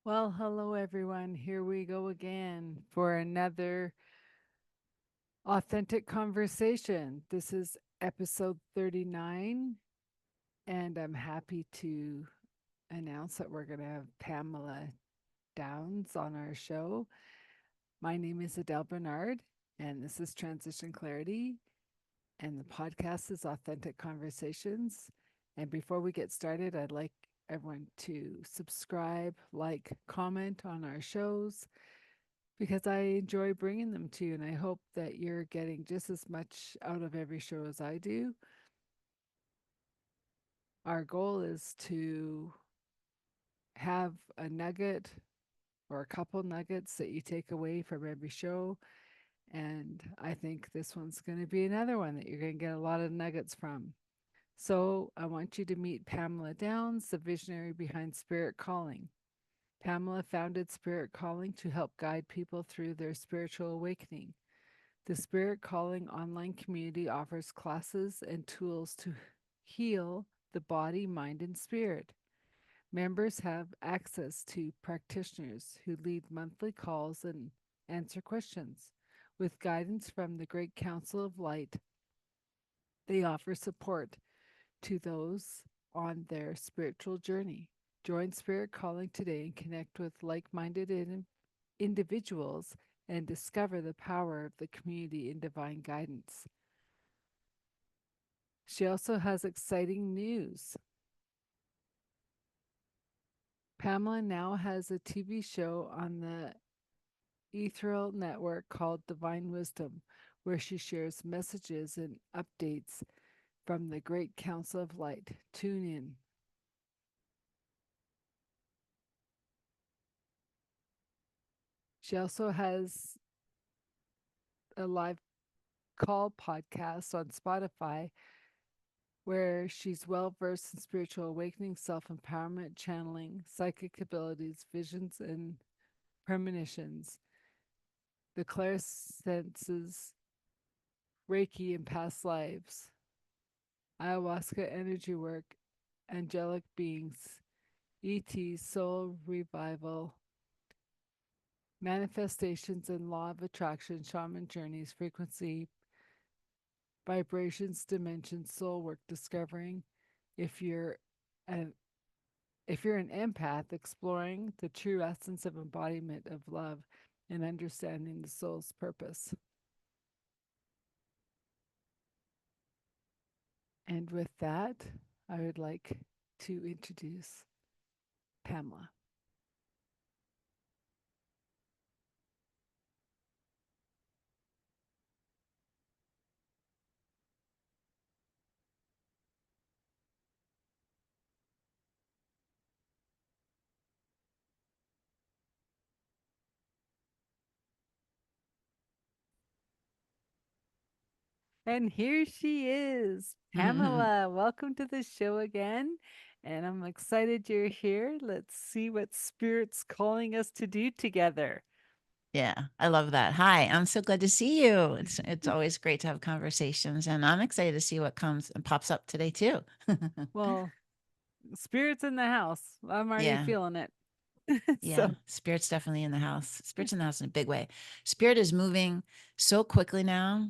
Well, hello everyone. Here we go again for another authentic conversation. This is episode 39, and I'm happy to announce that we're going to have Pamela Downs on our show. My name is Adele Bernard, and this is Transition Clarity, and the podcast is Authentic Conversations. And before we get started, I'd like everyone to subscribe, like, comment on our shows because I enjoy bringing them to you, and I hope that you're getting just as much out of every show as I do. Our goal is to have a nugget or a couple nuggets that you take away from every show. And I think this one's going to be another one that you're going to get a lot of nuggets from. So I want you to meet Pamela Downs, the visionary behind Spirit Calling. Pamela founded Spirit Calling to help guide people through their spiritual awakening. The Spirit Calling online community offers classes and tools to heal the body, mind, and spirit. Members have access to practitioners who lead monthly calls and answer questions. With guidance from the Great Council of Light, they offer support to those on their spiritual journey. Join Spirit Calling today and connect with like minded individuals and discover the power of the community in divine guidance. She also has exciting news. Pamela now has a TV show on the Ethereal network called Divine Wisdom, where she shares messages and updates from the Great Council of Light. Tune in. She also has a live call podcast on Spotify where she's well versed in spiritual awakening, self empowerment, channeling, psychic abilities, visions, and premonitions, the clair senses, reiki in past lives, ayahuasca energy work, angelic beings, ET, soul revival, manifestations and law of attraction, shaman journeys, frequency, vibrations, dimensions, soul work, discovering if you're an if you're an empath, exploring the true essence of embodiment of love and understanding the soul's purpose. And with that, I would like to introduce Pamela. And here she is, Pamela. Welcome to the show again. And I'm excited you're here. Let's see what Spirit's calling us to do together. Yeah, I love that. Hi, I'm so glad to see you. It's always great to have conversations, and I'm excited to see what comes and pops up today too. Well, Spirit's in the house. I'm already Yeah, feeling it. yeah. So, Spirit's definitely in the house. Spirit's in the house in a big way. Spirit is moving so quickly now,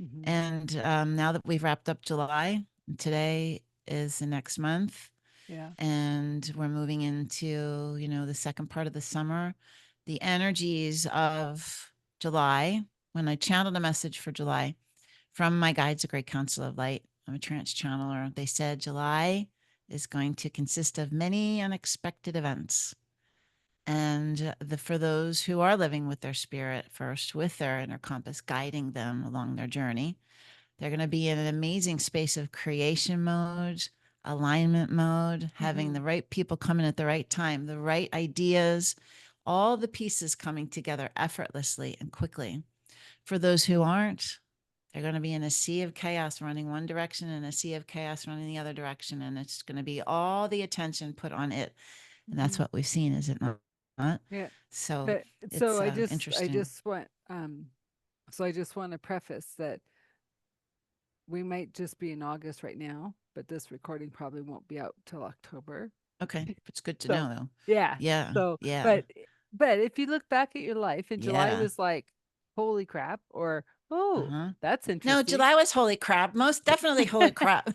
mhm, and now that we've wrapped up July, today is the next month, yeah. and we're moving into the second part of the summer. The energies of July. When I channeled a message for July from my guides, a Great Council of Light. I'm a trance channeler. They said July is going to consist of many unexpected events. And for those who are living with their spirit first, with their inner compass guiding them along their journey, they're going to be in an amazing space of creation mode, alignment mode, having Hmm. the right people coming at the right time, the right ideas, all the pieces coming together effortlessly and quickly. For those who aren't, they're going to be in a sea of chaos running one direction and a sea of chaos running the other direction. And it's going to be all the attention put on it. And that's Hmm. what we've seen, is it not? Yeah. So But so it's I interesting. just want so I just want to preface that we might just be in August right now, but this recording probably won't be out till October. Okay. It's good to So, know though. yeah. Yeah. So, Yeah. but if you look back at your life and July Yeah. was like, holy crap, or oh, Uh-huh. that's No, interesting. July was holy crap. Most definitely holy crap.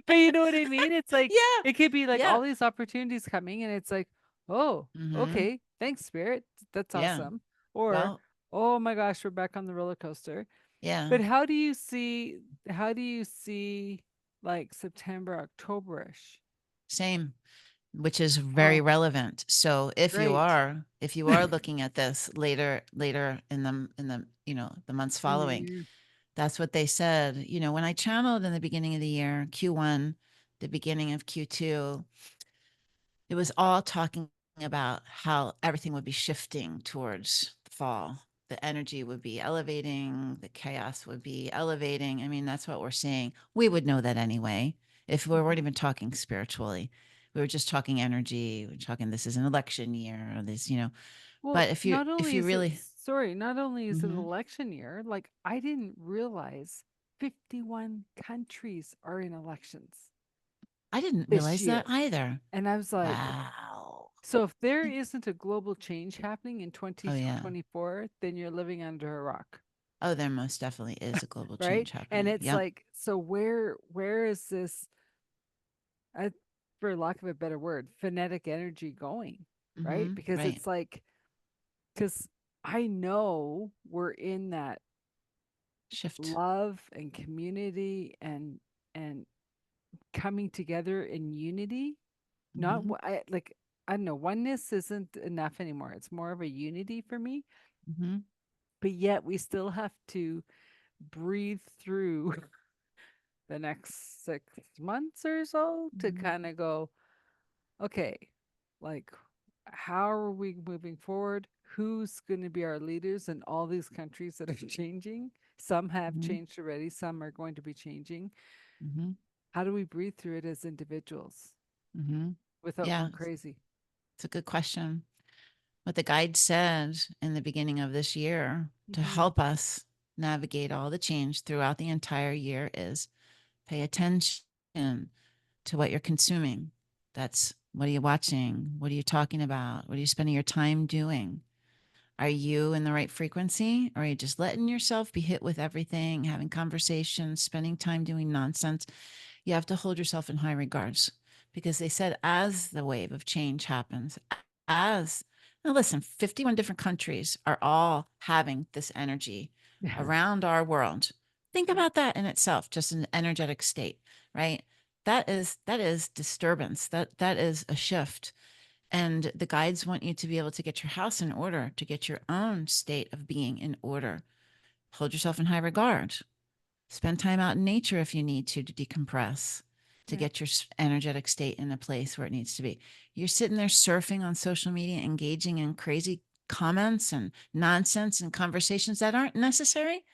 But you know what I mean? It's like Yeah. it could be like Yeah. all these opportunities coming and it's like, oh, Mm-hmm. okay, thanks, Spirit. That's Yeah. awesome. Or, Well, oh my gosh, we're back on the roller coaster. yeah. But how do you see like September, Octoberish? Same, which is very Oh, relevant. So great. if you are looking at this later in the, the months In the following, year. that's what they said. When I channeled in the beginning of the year, Q1, the beginning of Q2, it was all talking about how everything would be shifting towards the fall. The energy would be elevating, the chaos would be elevating. I mean, that's what we're seeing. We would know that anyway if we weren't Mhm. even talking spiritually. We were just talking energy. We're talking this is an election year, or this, Well, But not if only you is it really, sorry, not only is it hmm election year, like I didn't realize 51 countries are in elections I didn't this realize that year. either. And I was like, Wow. so if there isn't a global change happening in Oh yeah. 2024, then you're living under a rock, Oh, there most definitely is a global right? change And happening. it's Yep. like, so where is this, uh, for lack of a better word, phonetic energy going, right? Because Right. it's like, because I know we're in that Shift. love and community and coming together in unity. Not hmm like I don't know, oneness isn't enough anymore. It's more of a unity for me, hmm but yet we still have to breathe through the next 6 months or so to hmm kind of go, okay, like how are we moving forward? Who's going to be our leaders in all these countries that are changing? Some have hmm changed already, some are going to be changing. hmm How do we breathe through it as individuals hmm without Yeah, going crazy? it's a good question. What the guide said in the beginning of this year to Hmm. help us navigate all the change throughout the entire year is pay attention to what you're consuming. That's what are you watching? What are you talking about? What are you spending your time doing? Are you in the right frequency? Or are you just letting yourself be hit with everything, having conversations, spending time doing nonsense? You have to hold yourself in high regards because they said as the wave of change happens, as now listen, 51 different countries are all having this energy Yeah. around our world. Think about that in itself, just an energetic state, right? That is disturbance. That is a shift. And the guides want you to be able to get your house in order, to get your own state of being in order. Hold yourself in high regard. Spend time out in nature if you need to decompress, to Yeah. get your energetic state in a place where it needs to be. You're sitting there surfing on social media, engaging in crazy comments and nonsense and conversations that aren't necessary.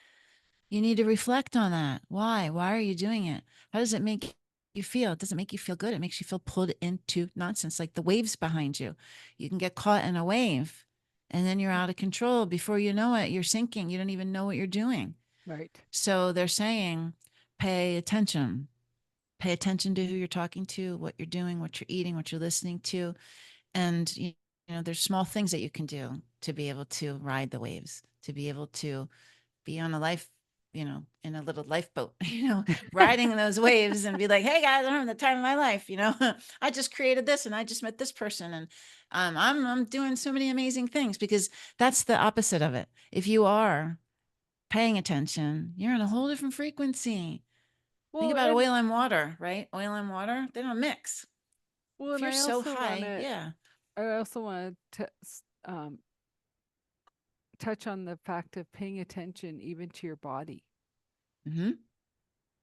You need to reflect on that. Why? Why are you doing it? How does it make you feel? It doesn't make you feel good. It makes you feel pulled into nonsense, like the waves behind you. You can get caught in a wave and then you're out of control. Before you know it, you're sinking. You don't even know what you're doing. Right. So they're saying, pay attention. Pay attention to who you're talking to, what you're doing, what you're eating, what you're listening to. And, there's small things that you can do to be able to ride the waves, to be able to be on a life, in a little lifeboat, riding those waves and be like, hey guys, I'm having the time of my life. I just created this and I just met this person and I'm doing so many amazing things because that's the opposite of it. If you are paying attention, you're on a whole different frequency. Think Well, about and oil and water, right? Oil and water, they don't mix. well, If and you're I so also want high, to yeah. I also want to touch on the fact of paying attention even to your body, hmm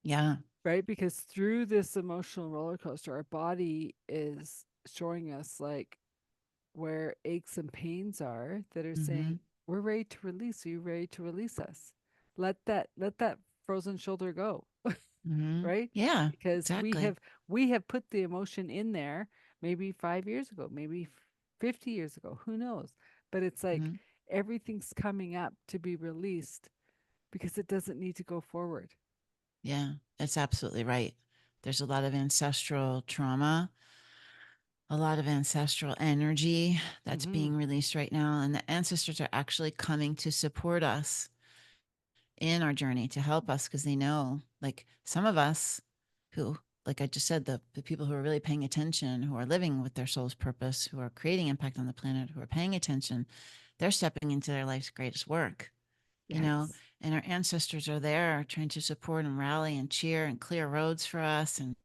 Yeah. right? Because through this emotional roller coaster, our body is showing us like where aches and pains are that are hmm saying, we're ready to release. Are you ready to release us? Let that frozen shoulder go, right? Yeah, Because exactly. we have put the emotion in there maybe 5 years ago, maybe 50 years ago, who knows? But it's like hmm everything's coming up to be released because it doesn't need to go forward. Yeah, that's absolutely right. There's a lot of ancestral trauma. a lot of ancestral energy that's Mm-hmm. being released right now. And the ancestors are actually coming to support us in our journey to help us because they know, like some of us who, like I just said, the people who are really paying attention, who are living with their soul's purpose, who are creating impact on the planet, who are paying attention, they're stepping into their life's greatest work, you know, Yes. and our ancestors are there trying to support and rally and cheer and clear roads for us and,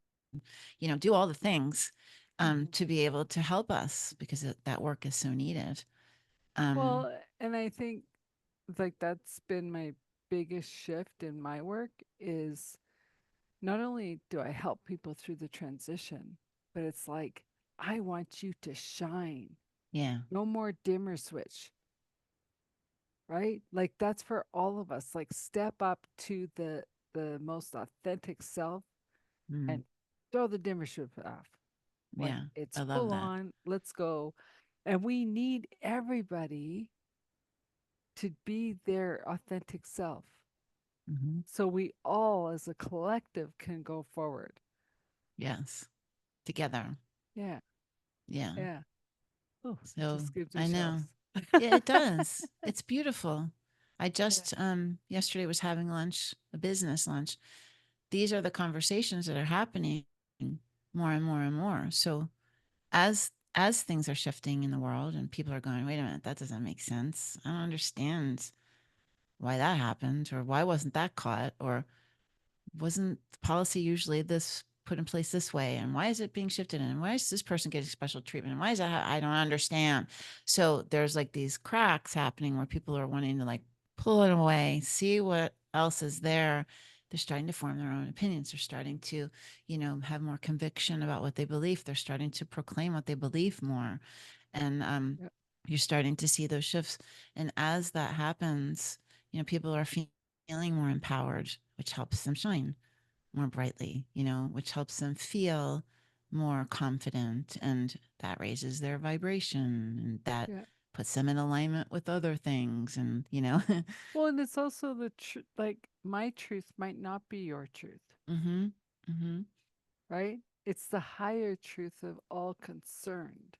do all the things Mm-hmm. to be able to help us because that work is so needed. Um, Well, and I think like that's been my biggest shift in my work is not only do I help people through the transition, but it's like I want you to shine. yeah. No more dimmer switch, right? Like that's for all of us. Like step up to the most authentic self Mm, and throw the dimmer switch off. Like yeah. it's I love full that. on, let's go. And we need everybody to be their authentic self. Hmm. So we all as a collective can go forward. Yes. Together. Yeah. Yeah. Yeah. Oh, So just gives me I chills. know. Yeah, it does. It's beautiful. I Yeah. just yesterday was having lunch, a business lunch. These are the conversations that are happening more and more and more. So as things are shifting in the world and people are going, wait a minute, that doesn't make sense. I don't understand why that happened or why wasn't that caught or wasn't the policy usually this put in place this way and why is it being shifted and why is this person getting special treatment and why is that I don't understand. So there's like these cracks happening where people are wanting to like pull it away, see what else is there. They're starting to form their own opinions. They're starting to, have more conviction about what they believe. They're starting to proclaim what they believe more. And Yeah. you're starting to see those shifts. And as that happens, people are feeling more empowered, which helps them shine more brightly, which helps them feel more confident. And that raises their vibration and that Yeah. puts them in alignment with other things. And, Well, and it's also the truth. Like my truth might not be your truth, mm-hmm, mm-hmm, right? It's the higher truth of all concerned.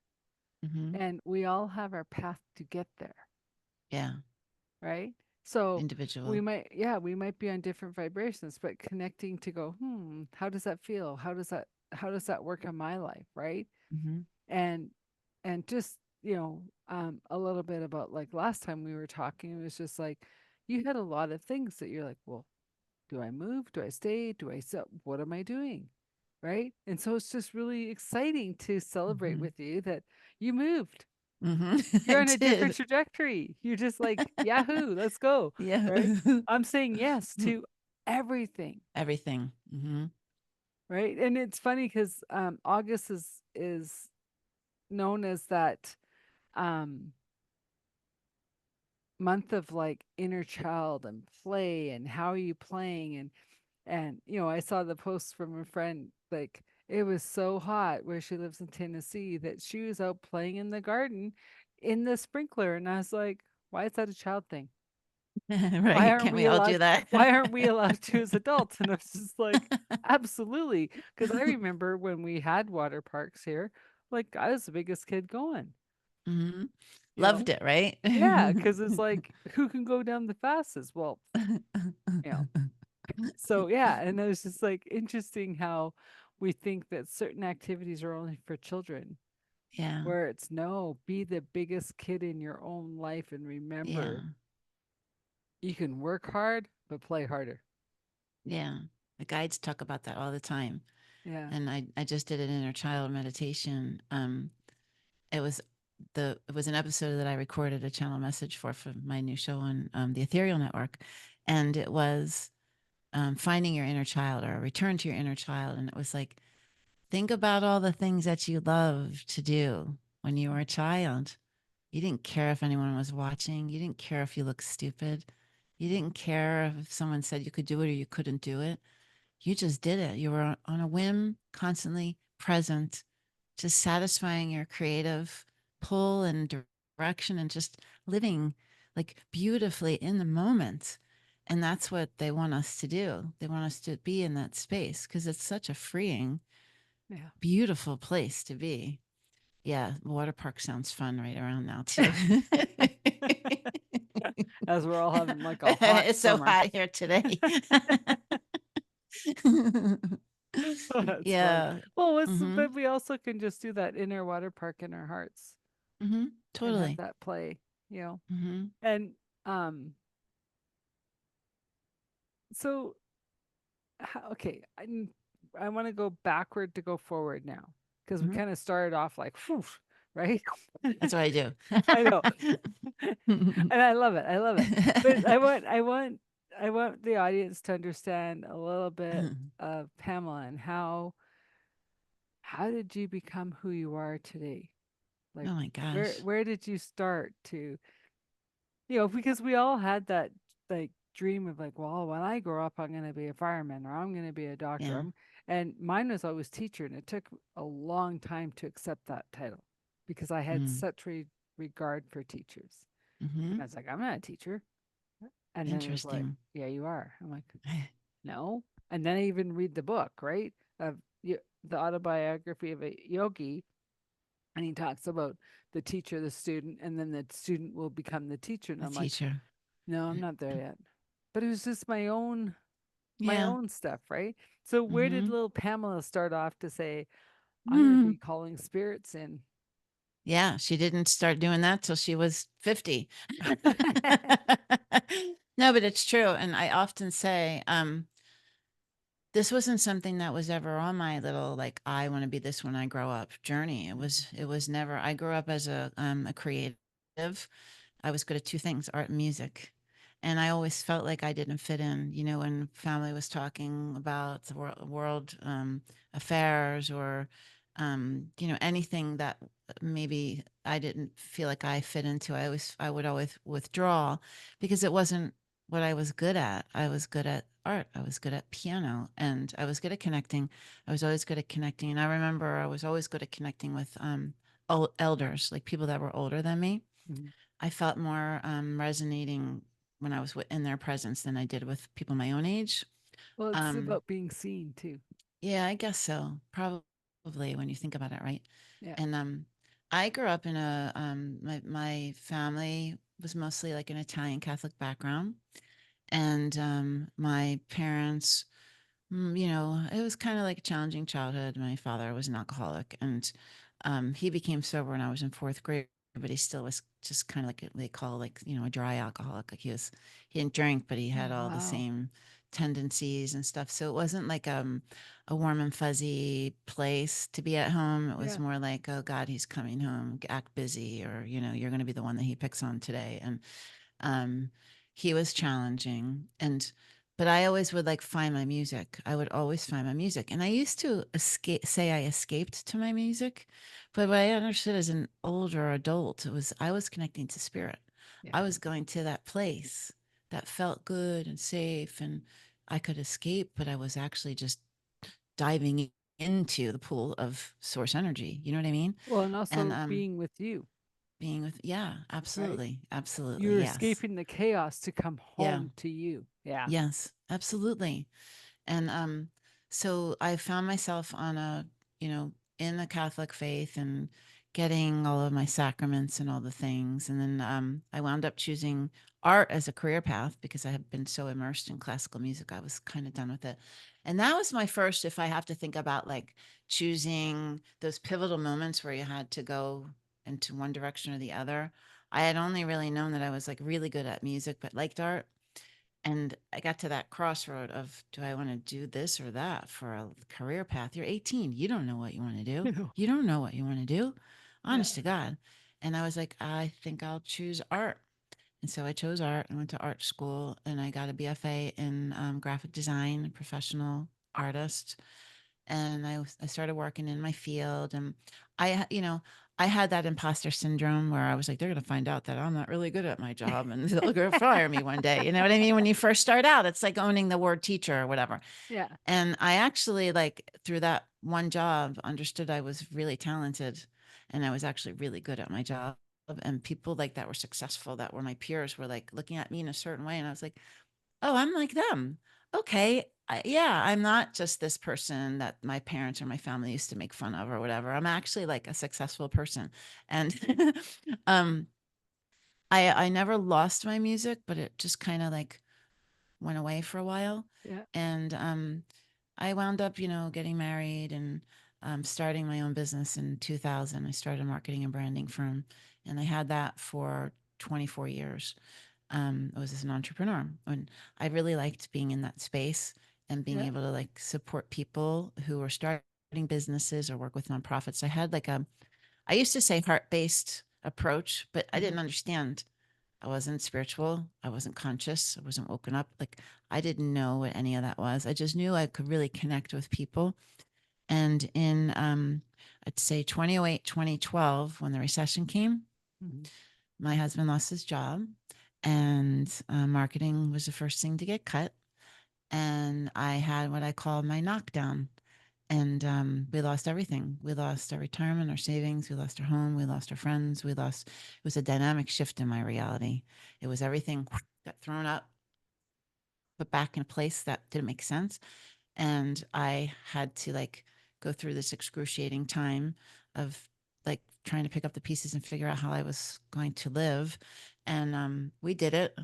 mm-hmm. And we all have our path to get there, Yeah. right? So we Individual. might, yeah, we might be on different vibrations, but connecting to go, how does that feel? How does that work in my life, right? Mm-hmm. And and just, a little bit about like last time we were talking, it was just like you had a lot of things that you're like, well, do I move? Do I stay? Do I sell? What am I doing? Right. And so it's just really exciting to celebrate Mm-hmm. with you that you moved. Mm-hmm. You're I on a different did. trajectory. You're just like, Yahoo, let's go. Yeah. Right. I'm saying yes to everything. Everything. Mm-hmm. Right. And it's funny because August is known as that um month of like inner child and play and how are you playing and I saw the post from a friend like it was so hot where she lives in Tennessee that she was out playing in the garden in the sprinkler and I was like, why is that a child thing? Why Right. aren't Can't we we all allowed do that? why aren't we allowed to as adults? And I was just like, absolutely, because I remember when we had water parks here, like I was the biggest kid going, Hmm. you Loved know. it, right? Yeah, because it's like who can go down the fastest? Well, you know, so yeah, and it was just like interesting how we think that certain activities are only for children, Yeah. where it's no, be the biggest kid in your own life and Yeah. remember you can work hard but play harder. Yeah. The guides talk about that all the time. Yeah. And I just did an inner child meditation. It was it was an episode that I recorded a channel message for my new show on the Ethereal network. And it was finding your inner child or return to your inner child. And it was like, think about all the things that you loved to do when you were a child. You didn't care if anyone was watching. You didn't care if you looked stupid. You didn't care if someone said you could do it or you couldn't do it. You just did it. You were on a whim, constantly present, just satisfying your creative pull and direction and just living like beautifully in the moment. And that's what they want us to do. They want us to be in that space because it's such a freeing, Yeah. beautiful place to be. Yeah, water park sounds fun right around now too. As we're all having like a hot It's so summer. hot here today. That's fun. Yeah. Well, Mhm. but we also can just do that inner water park in our hearts Mhm. and have Totally. that play, you know. Mhm. And um, so okay, I want to go backward to go forward now because we Mhm. kind of started off like, whew, right? That's what I do. I know, and I love it. I love it. But I want the audience to understand a little bit of Pamela and how did you become who you are today? Like, Oh my gosh. where did you start to, you know, because we all had that like dream of like, well, when I grow up, I'm going to be a fireman or I'm going to be a doctor. Yeah. And mine was always teacher, and it took a long time to accept that title because I had Mm. such regard for teachers. And I Mhm. was like, I'm not a teacher. And then it was like, Interesting. yeah, you are. I'm like, no. And then I even read the book, right? Of the autobiography of a yogi, and he talks about the teacher, the student, and then the student will become the teacher. And A I'm like, teacher. no, I'm not there yet. But it was just my Yeah. own stuff, right? So where did Mhm. little Pamela start off to say, I'm going to Mm. be calling spirits in? Yeah, she didn't start doing that till she was 50. No, but it's true. And I often say, this wasn't something that was ever on my little like I want to be this when I grow up journey. It was never. I grew up as a creative. I was good at two things, art and music. And I always felt like I didn't fit in, when family was talking about the world affairs or, anything that maybe I didn't feel like I fit into. I would always withdraw because it wasn't what I was good at. I was good at art. I was good at piano and I was good at connecting. I was always good at connecting. And I remember I was always good at connecting with elders, like people that were older than me. Mhm. I felt more resonating when I was in their presence than I did with people my own age. Well, it's Um, about being seen too. yeah, I guess so. Probably when you think about it, right? Yeah. And I grew up in my family was mostly like an Italian Catholic background, and my parents, it was kind of like a challenging childhood. My father was an alcoholic, and he became sober when I was in fourth grade, but he still was just kind of like they call like a dry alcoholic. Like he didn't drink, but he Oh, had all the wow. same tendencies and stuff. So it wasn't like a warm and fuzzy place to be at home. It was Yeah. more like, oh God, he's coming home, act busy, or you're going to be the one that he picks on today, and um, he was challenging, but I always would like find my music. I would always find my music. And I used to say I escaped to my music, but what I understood as an older adult, I was connecting to spirit. Yeah. I was going to that place that felt good and safe and I could escape, but I was actually just diving into the pool of source energy. You know what I mean? Well, and And also being with you, being with, yeah, right? absolutely. Absolutely. You're Yes. escaping the chaos to come Yeah. home to you. Yeah. Yes, absolutely. And so I found myself in the Catholic faith and getting all of my sacraments and all the things. And then I wound up choosing art as a career path because I had been so immersed in classical music. I was kind of done with it. And that was my first, if I have to think about like choosing those pivotal moments where you had to go into one direction or the other. I had only really known that I was like really good at music, but liked art. And I got to that crossroad of, do I want to do this or that for a career path? You're 18. You don't know what you want to do. You don't know what you want to do. Yeah. Honest to God. And I was like, I think I'll choose art. And so I chose art and went to art school and I got a BFA in graphic design, professional artist, and I started working in my field and I had that imposter syndrome where I was like, they're going to find out that I'm not really good at my job and they'll go fire me one day. You know what I mean? When you first start out, it's like owning the word teacher or whatever. Yeah. And I actually like through that one job understood I was really talented and I was actually really good at my job. And people like that were successful, that were my peers, were like looking at me in a certain way. And I was like, oh, I'm like them. Okay. Yeah, I'm not just this person that my parents or my family used to make fun of or whatever. I'm actually like a successful person. And um I never lost my music, but it just kind of like went away for a while. Yeah. And I wound up, getting married and starting my own business in 2000. I started a marketing and branding firm, and I had that for 24 years. I was as an entrepreneur, and I really liked being in that space and being Yeah. able to like support people who were starting businesses or work with nonprofits. I had like I used to say heart based approach, but I Hmm. didn't understand. I wasn't spiritual. I wasn't conscious. I wasn't woken up. Like I didn't know what any of that was. I just knew I could really connect with people. And in, I'd say 2008, 2012, when the recession came, Hmm. my husband lost his job, and marketing was the first thing to get cut. And I had what I call my knockdown. And we lost everything. We lost our retirement, our savings. We lost our home. We lost our friends. It was a dynamic shift in my reality. It was everything got thrown up, put back in a place that didn't make sense. And I had to like go through this excruciating time of like trying to pick up the pieces and figure out how I was going to live. And we did it.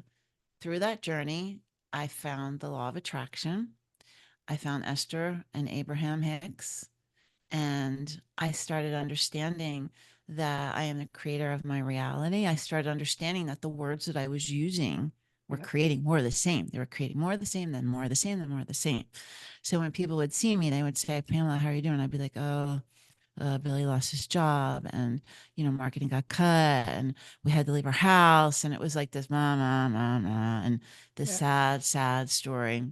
Through that journey, I found the law of attraction. I found Esther and Abraham Hicks, and I started understanding that I am the creator of my reality. I started understanding that the words that I was using were Yeah. creating more of the same. They were creating more of the same, then more of the same, then more of the same. So when people would see me, they would say, Pamela, how are you doing? I'd be like, oh, Billy lost his job, and, marketing got cut, and we had to leave our house. And it was like this, and this Yeah. sad, sad story.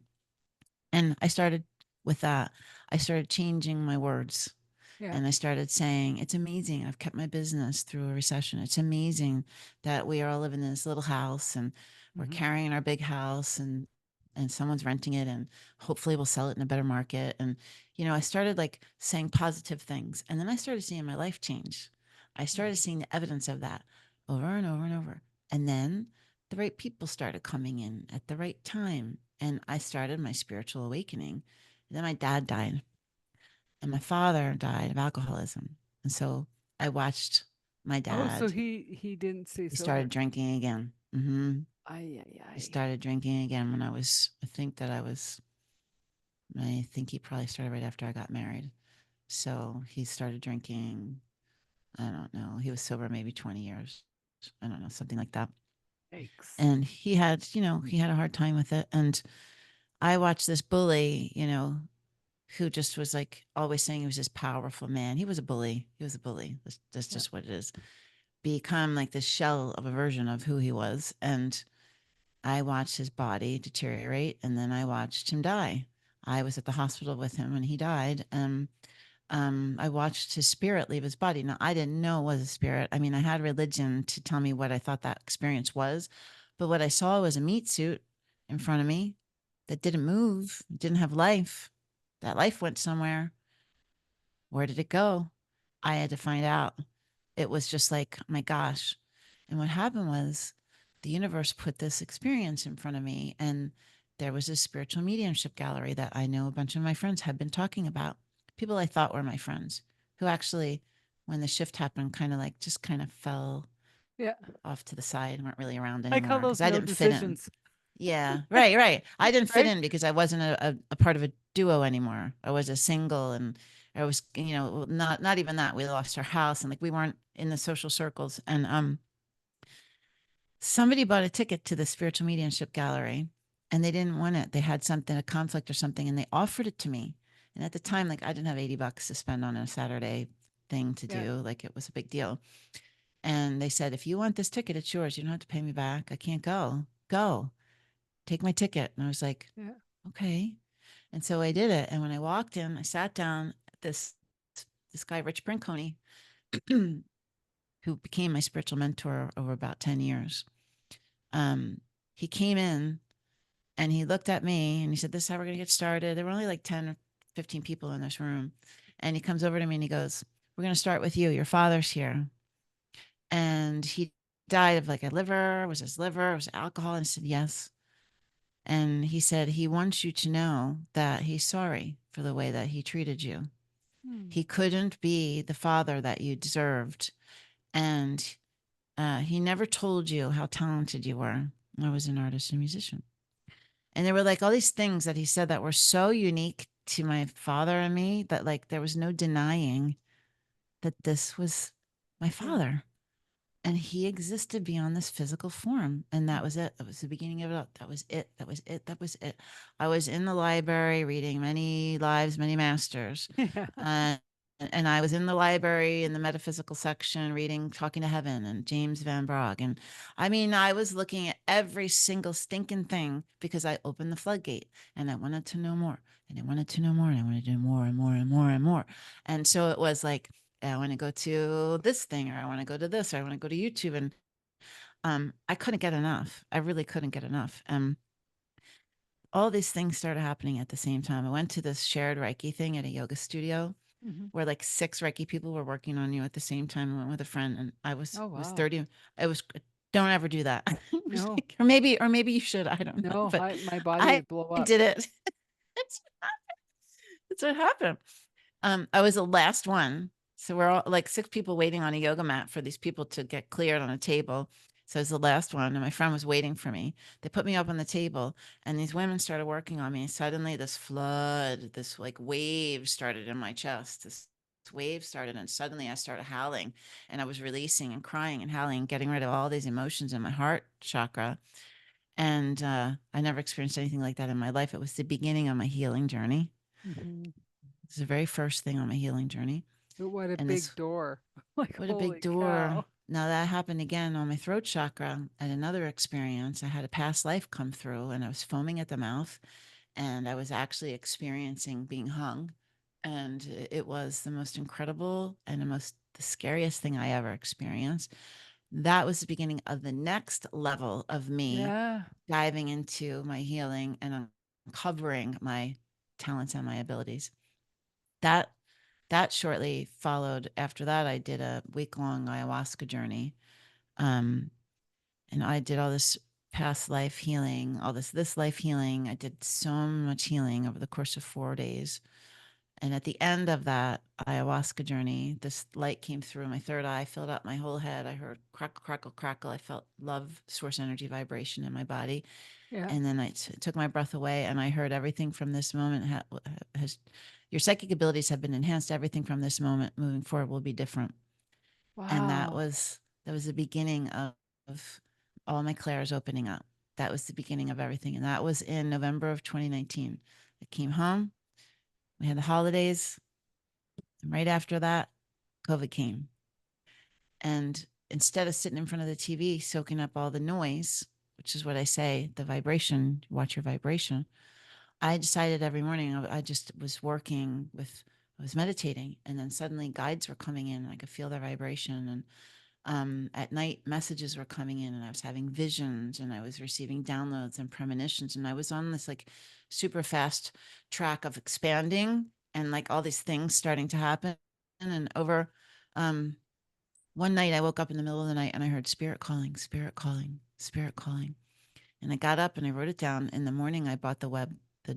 And I started with that. I started changing my words, Yeah. and I started saying, it's amazing. I've kept my business through a recession. It's amazing that we are all living in this little house, and we're Hmm. carrying our big house, and someone's renting it, and hopefully we'll sell it in a better market. And, I started like saying positive things. And then I started seeing my life change. I started Hmm. seeing the evidence of that over and over and over. And then the right people started coming in at the right time. And I started my spiritual awakening. And then my dad died, and my father died of alcoholism. And so I watched my Oh, so dad. he didn't stay He started sober. drinking again. Ay, ay, He ay. started drinking again when I think he probably started right after I got married. So he started drinking. I don't know. He was sober maybe 20 years. I don't know, something like that. Yikes. And he had a hard time with it. And I watched this bully, who just was like always saying he was this powerful man. He was a bully. He was a bully. That's Yeah. just what it is. Become like this shell of a version of who he was. And I watched his body deteriorate, and then I watched him die. I was at the hospital with him when he died. And I watched his spirit leave his body. Now, I didn't know it was a spirit. I mean, I had religion to tell me what I thought that experience was, but what I saw was a meat suit in front of me that didn't move, didn't have life. That life went somewhere. Where did it go? I had to find out. It was just like, my gosh. And what happened was the universe put this experience in front of me. And there was this spiritual mediumship gallery that I know a bunch of my friends had been talking about. People I thought were my friends, who actually, when the shift happened, kind of like just kind of fell Yeah. off to the side and weren't really around I call anymore because those I no didn't fit in. decisions, Yeah, right, right. I didn't fit right? in because I wasn't a part of a duo anymore. I was a single, and I was, not even that. We lost our house, and like we weren't in the social circles. And somebody bought a ticket to the spiritual mediumship gallery, and they didn't want it. They had something, a conflict or something, and they offered it to me. And at the time, like I didn't have $80 to spend on a Saturday thing to Yeah. do. Like it was a big deal. And they said, if you want this ticket, it's yours. You don't have to pay me back. I can't go. Go. Take my ticket. And I was like, Yeah. okay. And so I did it. And when I walked in, I sat down at this guy, Rich Brinconi, who became my spiritual mentor over about 10 years. He came in and he looked at me and he said, this is how we're going to get started. There were only like 10 or 15 people in this room. And he comes over to me and he goes, we're going to start with you. Your father's here. And he died of like a liver, was his liver, was it alcohol? And I said, yes. And he said he wants you to know that he's sorry for the way that he treated you. Hmm. He couldn't be the father that you deserved. And he never told you how talented you were. I was an artist and musician. And there were like all these things that he said that were so unique to my father and me that like there was no denying that this was my Yeah. father. And he existed beyond this physical form. And that was it. That was the beginning of it all. That was it. That was it. That was it. I was in the library reading Many Lives, Many Masters. Yeah. Uh, and I was in the library in the metaphysical section reading Talking to Heaven and James Van Bragg. And I mean, I was looking at every single stinking thing because I opened the floodgate and I wanted to know more. And I wanted to know more. And I wanted to do more and more and more and more. And so it was like, I want to go to this thing, or I want to go to this, or I want to go to YouTube. And I couldn't get enough. I really couldn't get enough. All these things started happening at the same time. I went to this shared Reiki thing at a yoga studio Hmm. where like six Reiki people were working on you at the same time. I went with a friend, and I was Oh was wow. 30. I was don't ever do that. No. Or maybe you should. I don't know, No. but My body I would blow up. did it. That's that's what happened. I was the last one. So we're all like six people waiting on a yoga mat for these people to get cleared on a table. So I was the last one, and my friend was waiting for me. They put me up on the table, and these women started working on me. And suddenly, this flood, this like wave started in my chest. This wave started, and suddenly I started howling, and I was releasing and crying and howling, getting rid of all these emotions in my heart chakra. And I never experienced anything like that in my life. It was the beginning of my healing journey. Hmm. It was the very first thing on my healing journey. But what a And big this, door. Like, what a big holy door. cow. Now that happened again on my throat chakra at another experience. I had a past life come through and I was foaming at the mouth and I was actually experiencing being hung. And it was the most incredible and the scariest thing I ever experienced. That was the beginning of the next level of me Yeah. diving into my healing and uncovering my talents and my abilities. That that shortly followed. After that, I did a week-long ayahuasca journey. Um, and I did all this past life healing, all this life healing. I did so much healing over the course of 4 days. And at the end of that ayahuasca journey, this light came through my third eye, filled up my whole head. I heard crackle, crackle, crackle. I felt love, source energy vibration in my body. Yeah. And then took my breath away and I heard everything from this moment has your psychic abilities have been enhanced. Everything from this moment moving forward will be different. And Wow. that was the beginning of all my clairs opening up. That was the beginning of everything. And that was in November of 2019. I came home. We had the holidays. And right after that, COVID came. And instead of sitting in front of the TV, soaking up all the noise, which is what I say, the vibration, watch your vibration. I decided every morning I just was working with, I was meditating, and then suddenly guides were coming in. And I could feel their vibration, and at night messages were coming in, and I was having visions, and I was receiving downloads and premonitions, and I was on this like super fast track of expanding, and like all these things starting to happen. And over um, one night, I woke up in the middle of the night, and I heard spirit calling, spirit calling, spirit calling. And I got up and I wrote it down. In the morning, I bought the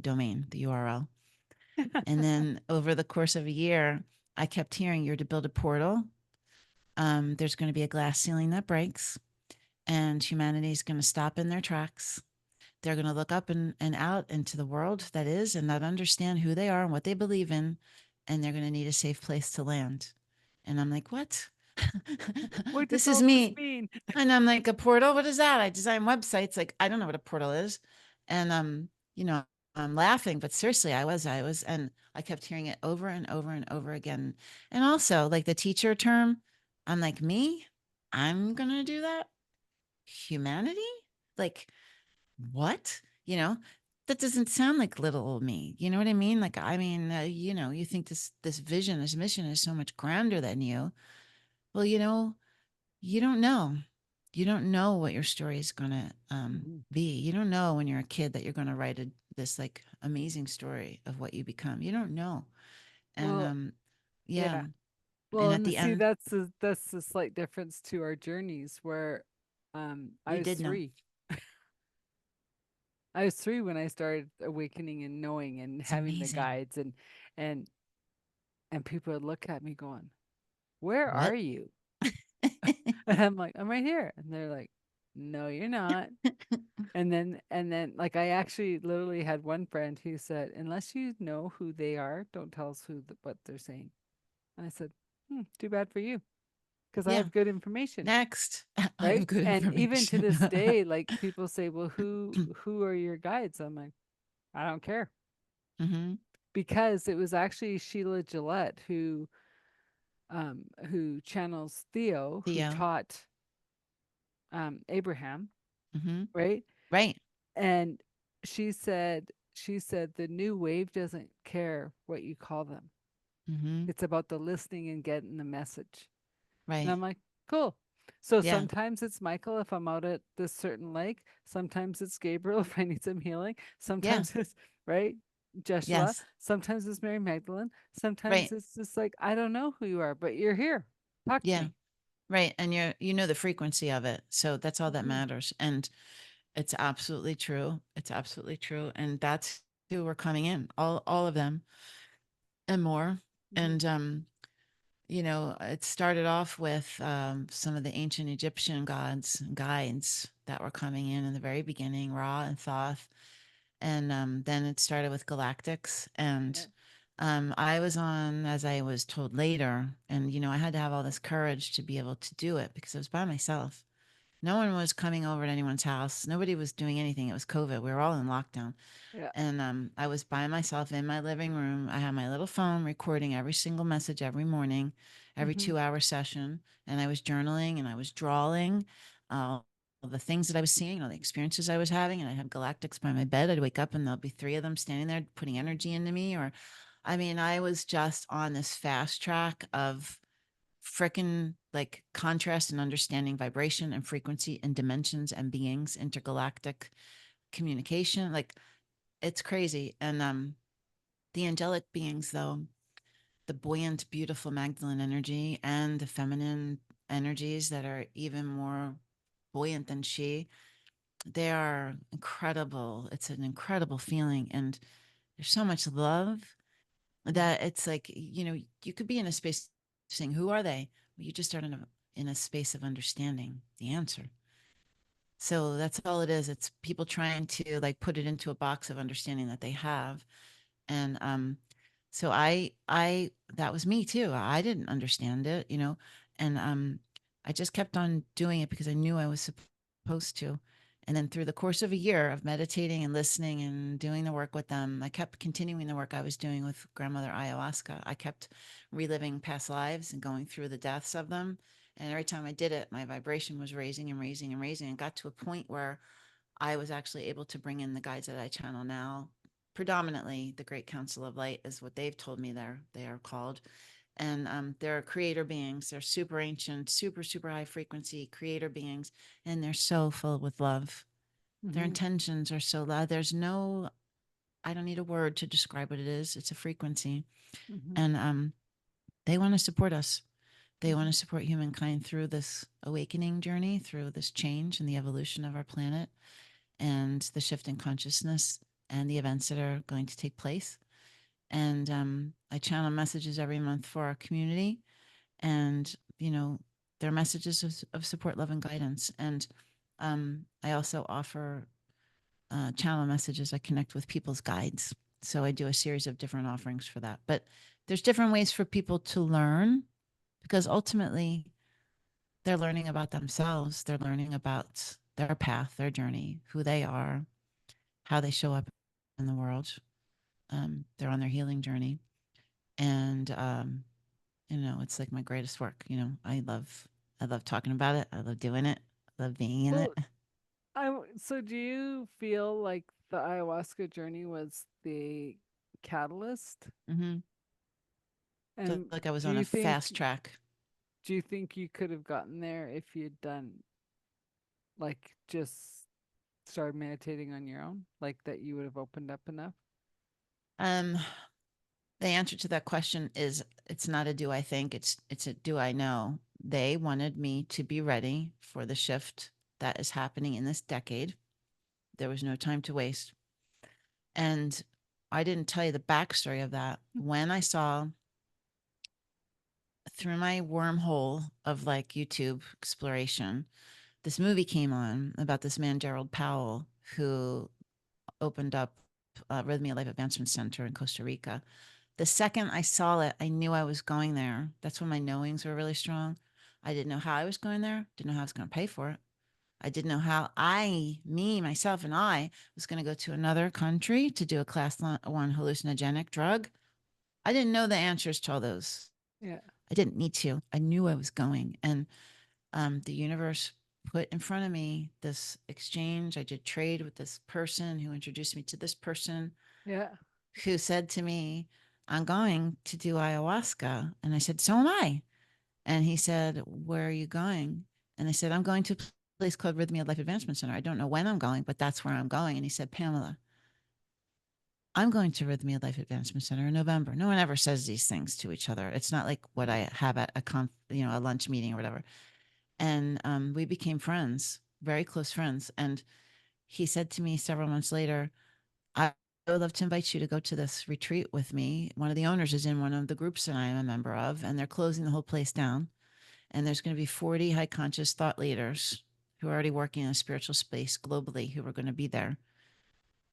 domain, the URL. And then over the course of a year, I kept hearing you're to build a portal. There's going to be a glass ceiling that breaks, and humanity is going to stop in their tracks. They're going to look up and out into the world that is and not understand who they are and what they believe in. And they're going to need a safe place to land. And I'm like, what? What does This is all this me. mean? And I'm like, a portal? What is that? I design websites. Like, I don't know what a portal is. And you know, I'm laughing, but seriously, and I kept hearing it over and over and over again. And also, like the teacher term, I'm like, me? I'm gonna do that? Humanity? Like, what? You know, that doesn't sound like little old me. You know what I mean? Like, I mean, you think this vision, this mission is so much grander than you. Well, you don't know. You don't know what your story is gonna Mhm. be. You don't know when you're a kid that you're gonna write this like amazing story of what you become. You don't know. And Well, yeah. yeah. And Well, at and the see, end, that's the slight difference to our journeys where I you was did know. 3. I was 3 when I started awakening and knowing and It's having the amazing. guides, and and people would look at me going, "Where are What? you?" And I'm like, "I'm right here." And they're like, "No, you're not." And then like I actually literally had one friend who said, "Unless you know who they are, don't tell us what they're saying." And I said, "Too bad for you, because I Yeah. have good information." Next. I Right? have good And even to this information. day, like people say, "Well, who are your guides?" I'm like, "I don't care." Hmm. Because it was actually Sheila Gillette who channels Theo, who Theo. taught Abraham, Hmm. right? Right. And she said the new wave doesn't care what you call them. Hmm. It's about the listening and getting the message. And Right. I'm like, cool. So Yeah. sometimes it's Michael if I'm out at this certain lake. Sometimes it's Gabriel if I need some healing. Yeah. Sometimes it's right, Joshua. Yes. Sometimes it's Mary Magdalene. Sometimes Right. it's just like I don't know who you are, but you're here. Talk to Yeah. me. Right. And you know the frequency of it. So that's all that Hmm. matters. And it's absolutely true. It's absolutely true. And that's who we're coming in. All of them and more. Hmm. And you know, it started off with some of the ancient Egyptian gods and guides that were coming in the very beginning, Ra and Thoth. And then it started with galactics. And Yeah. I was on, as I was told later, and, you know, I had to have all this courage to be able to do it because I was by myself. No one was coming over to anyone's house. Nobody was doing anything. It was COVID. We were all in lockdown. Yeah. And I was by myself in my living room. I had my little phone recording every single message every morning, every Hmm. 2 hour session. And I was journaling and I was drawing all the things that I was seeing, all the experiences I was having. And I had galactics by my bed. I'd wake up and there'll be three of them standing there putting energy into me. Or, I mean, I was just on this fast track of frickin' like contrast and understanding vibration and frequency and dimensions and beings, intergalactic communication. Like, it's crazy. And the angelic beings, though, the buoyant, beautiful Magdalene energy and the feminine energies that are even more buoyant than she, they are incredible. It's an incredible feeling. And there's so much love Hmm. that it's like, you know, you could be in a space saying, who are they? Well, you just start in a space of understanding the answer. So that's all it is. It's people trying to like put it into a box of understanding that they have. And so I that was me too. I didn't understand it, you know. And I just kept on doing it because I knew I was supposed to. And then through the course of a year of meditating and listening and doing the work with them, I kept continuing the work I was doing with grandmother ayahuasca. I kept reliving past lives and going through the deaths of them. And every time I did it, my vibration was raising and raising and raising, and got to a point where I was actually able to bring in the guides that I channel now. Predominantly, the Great Council of Light is what they've told me they are called, and they're creator beings. They're super ancient, super high frequency creator beings, and they're so filled with love. Their Hmm. intentions are so loud. There's no, I don't need a word to describe what it is. It's a frequency, Hmm. and they want to support us. They want Hmm. to support humankind through this awakening journey, through this change and the evolution of our planet and the shift in consciousness and the events that are going to take place. And I channel messages every month for our community, and you know, they're messages of support, love, and guidance. And I also offer channel messages. I connect with people's guides, so I do a series of different offerings for that. But there's different ways for people to learn because ultimately they're learning about themselves. They're learning about their path, their journey, who they are, how they show up in the world. They're on their healing journey, and you know, it's like my greatest work. You know, I love talking about it. I love doing it. I love being in it. Well, so do you feel like the ayahuasca journey was the catalyst? Hmm. Feel And like I was do on a you think fast track. do you think you could have gotten there if you'd done like just started meditating on your own? Like that you would have opened up enough? Um, the answer to that question is it's not a do I think, it's a do I know. They wanted me to be ready for the shift that is happening in this decade. There was no time to waste. And I didn't tell you the backstory of that. When I saw through my wormhole of like YouTube exploration, this movie came on about this man, Gerald Powell, who opened up Rhythmia Life Advancement Center in Costa Rica. The second I saw it, I knew I was going there. That's when my knowings were really strong. I didn't know how I was going there, didn't know how I was going to pay for it. I didn't know how myself, and I was going to go to another country to do a class 1 hallucinogenic drug. I didn't know the answers to all those. Yeah. I didn't need to. I knew I was going. And the universe put in front of me this exchange. I did trade with this person who introduced me to this person Yeah. who said to me, I'm going to do ayahuasca. And I said, so am I. And he said, where are you going? And I said, I'm going to a place called Rhythmia Life Advancement Center. I don't know when I'm going, but that's where I'm going. And he said, Pamela, I'm going to Rhythmia Life Advancement Center in November. No one ever says these things to each other. It's not like what I have at a lunch meeting or whatever. And we became friends, very close friends. And he said to me several months later, I would love to invite you to go to this retreat with me. One of the owners is in one of the groups that I am a member of, and they're closing the whole place down. And there's going to be 40 high conscious thought leaders who are already working in a spiritual space globally who are going to be there.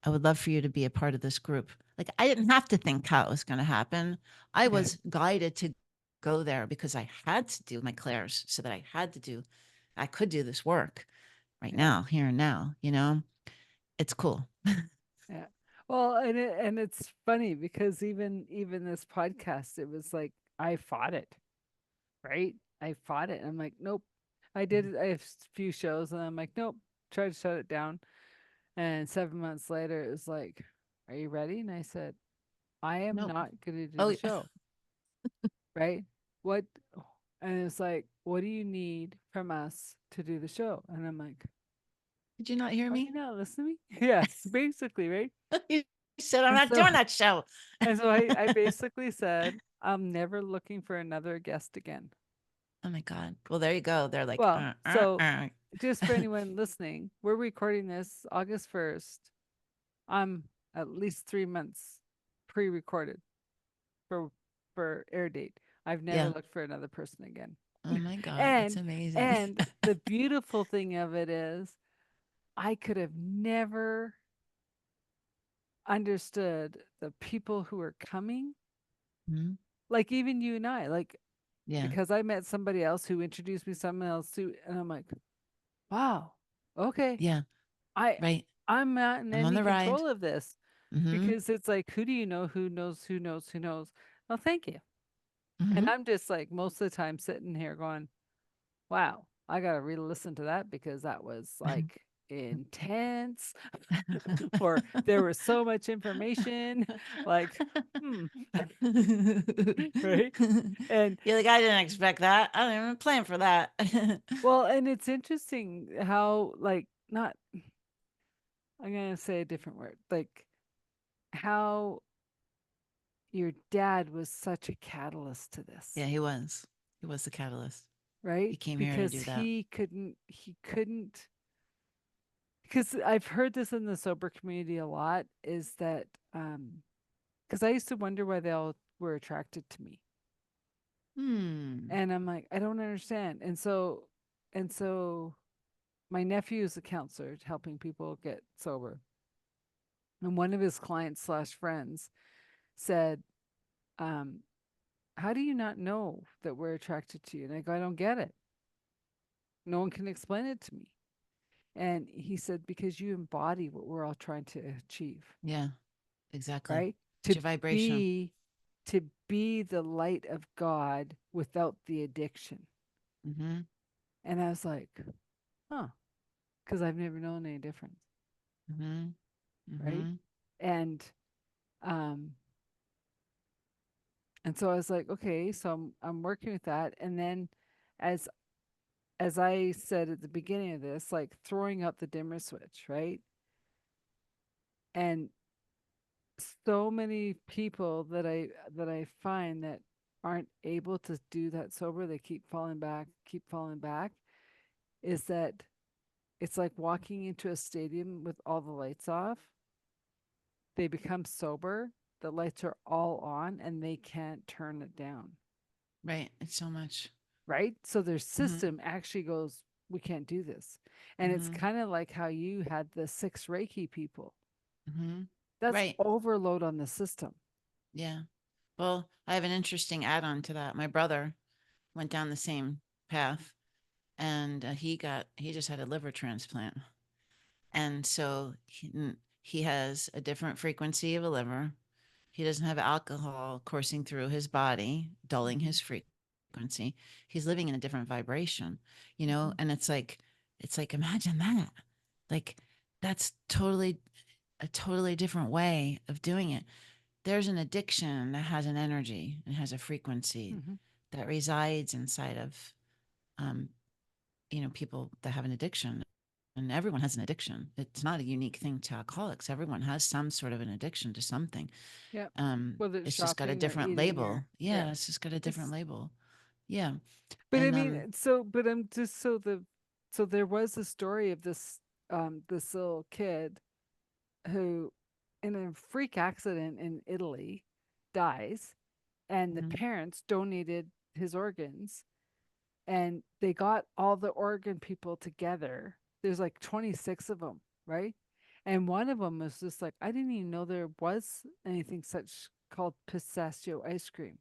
I would love for you to be a part of this group. Like, I didn't have to think how it was going to happen. I Yeah. was guided to go there because I had to do my clairs so that I could do this work right Yeah. now, here and now, you know, it's cool. Yeah. Well, and it's funny because even this podcast, it was like I fought it, right? I fought it. I'm like, nope. I did it. I have a few shows, and I'm like, nope. Try to shut it down. And 7 months later, it was like, are you ready? And I said, I am Nope. not going to do Oh, the show, right? What? And it's like, what do you need from us to do the show? And I'm like, did you not hear are you me? not listening? Yes, basically, right? You said I'm And not so doing that show. And so I basically said, I'm never looking for another guest again. Oh my God. Well, there you go. They're like, Well, so uh. just for anyone listening, we're recording this August 1st. I'm at least 3 months pre-recorded for air date. I've never Yeah. looked for another person again. Oh my God. That's And amazing. and the beautiful thing of it is I could have never understood the people who are coming, Mhm. like even you and I, like Yeah. because I met somebody else who introduced me to someone else too, and I'm like, wow, okay, Yeah. I Right. I'm not in I'm on any the ride. control of this Mm-hmm. because it's like, who do you know? Who knows? Who knows? Who knows? Well, thank you. And Mm-hmm. I'm just like most of the time sitting here going, wow, I gotta re-listen to that because that was like intense, or there was so much information, like, hmm, right? And You're like, I didn't expect that. I didn't even plan for that. well, and it's interesting how like not I'm gonna say a different word. Like how your dad was such a catalyst to this, Yeah, he was. He was the catalyst. He right? came here to Because do that. he couldn't because I've heard this in the sober community a lot is that because I used to wonder why they all were attracted to me. Hmm. And I'm like, I don't understand. And so my nephew is a counselor helping people get sober. And one of his clients slash friends said, um, how do you not know that we're attracted to you? And I go, I don't get it. No one can explain it to me. And he said, because you embody what we're all trying to achieve, Yeah, exactly. right? It's To your vibration. be to be the light of God without the addiction. Mm-hmm. And I was like, huh, because I've never known any difference, Mm-hmm. right? Mm-hmm. And um and so I was like, okay, so I'm working with that. And then as as I said at the beginning of this, like throwing out the dimmer switch, right? And so many people that I find that aren't able to do that sober, they keep falling back, is that It's like walking into a stadium with all the lights off. They become sober, the lights are all on, and they can't turn it down, Right. It's so much. right? So their Mm-hmm. system actually goes, we can't do this. And it's Mm-hmm. kind of like how you had the 6 Reiki people. Mm-hmm. That's Right. overload on the system. Yeah. Well, I have an interesting add-on to that. My brother went down the same path, and he just had a liver transplant. And so he has a different frequency of a liver. He doesn't have alcohol coursing through his body, dulling Hmm. his frequency. He's living in a different vibration, Hmm. and it's like, imagine that. Like, that's totally a totally different way of doing it. There's an addiction that has an energy and has a frequency Hmm. that resides inside of um, people that have an addiction. And everyone has an addiction. It's not a unique thing to alcoholics. Everyone has some sort of an addiction to something. Yeah. Whether it's It's just got a shopping or different eating label. or, yeah. Yeah, it's just got a different It's, label. Yeah. but I And mean, so, but I'm just so there was a story of this little kid who, in a freak accident in Italy, dies, and the mhm. parents donated his organs, and they got all the organ people together. There's like 26 of them, right? And one of them was just like, I didn't even know there was anything such called pistachio ice cream.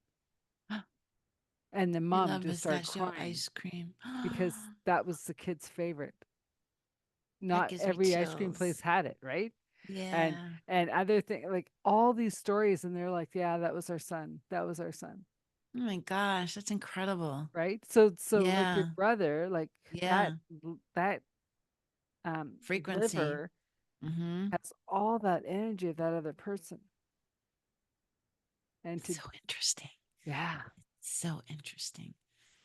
And the I mom love just started pistachio crying ice cream. because that was the kid's favorite. That Not gives me every ice cream chills. place had it, right? And Yeah. and other thing, like all these stories, and they're like, yeah, that was our son. That was our son, Oh my gosh, that's incredible. right? So like your Yeah. brother, like that Yeah. that Frequency. liver Mm-hmm. has all that energy of that other person. And It's to, so interesting. yeah. So interesting.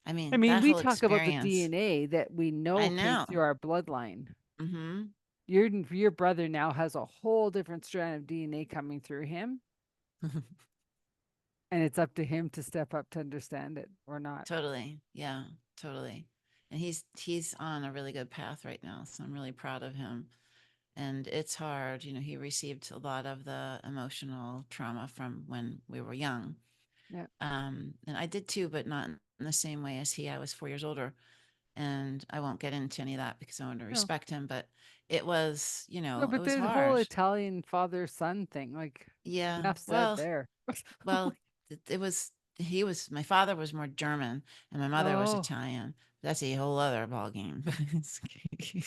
I I mean, mean, that we whole talk about the experience. DNA that we I know came know. through our bloodline. Mm-hmm. Your brother now has a whole different strand of DNA coming through him, and it's up to him to step up to understand it or not. Totally. Yeah, totally. And he's on a really good path right now. So I'm really proud of him. And it's hard. He received a lot of the emotional trauma from when we were young. Yeah. And I did too, but not in the same way as he. I was 4 years older. And I won't get into any of that because I want to No. respect him. But it was, No, it but was the whole hard. Italian father son thing, like Yeah. enough said Well, there. Well, it was my father was more German and my mother was Oh, Italian. That's a whole other ball game.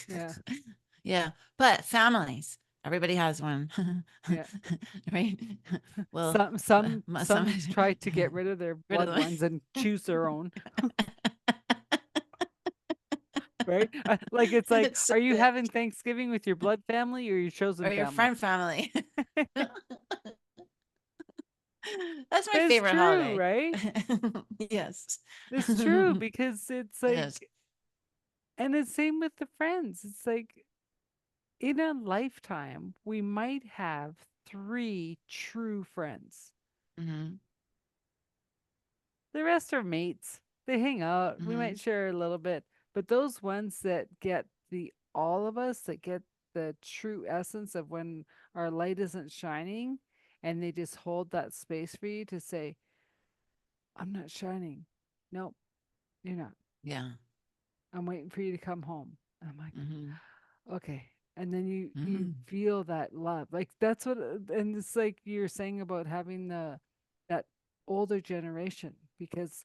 yeah. Yeah, but families, everybody has one, Yeah. right? Well, some Some try to get rid of their rid of blood them. ones and choose their own, right? Like it's like, It's so are you good. having Thanksgiving with your blood family or your chosen Or your family? friend family. That's my It's favorite true, holiday. right? Yes. It's true because it's It is. like, and it's same with the friends. It's like in a lifetime, we might have 3 true friends. Hmm. The rest are mates. They hang out. We Hmm. might share a little bit, but those ones that get the all of us, that get the true essence of when our light isn't shining, and they just hold that space for you to say, I'm not shining. Nope, you're not. Yeah. I'm waiting for you to come home. And I'm like, Hmm. okay. And then you Hmm. feel that love. Like that's what, and it's like you're saying about having the that older generation, because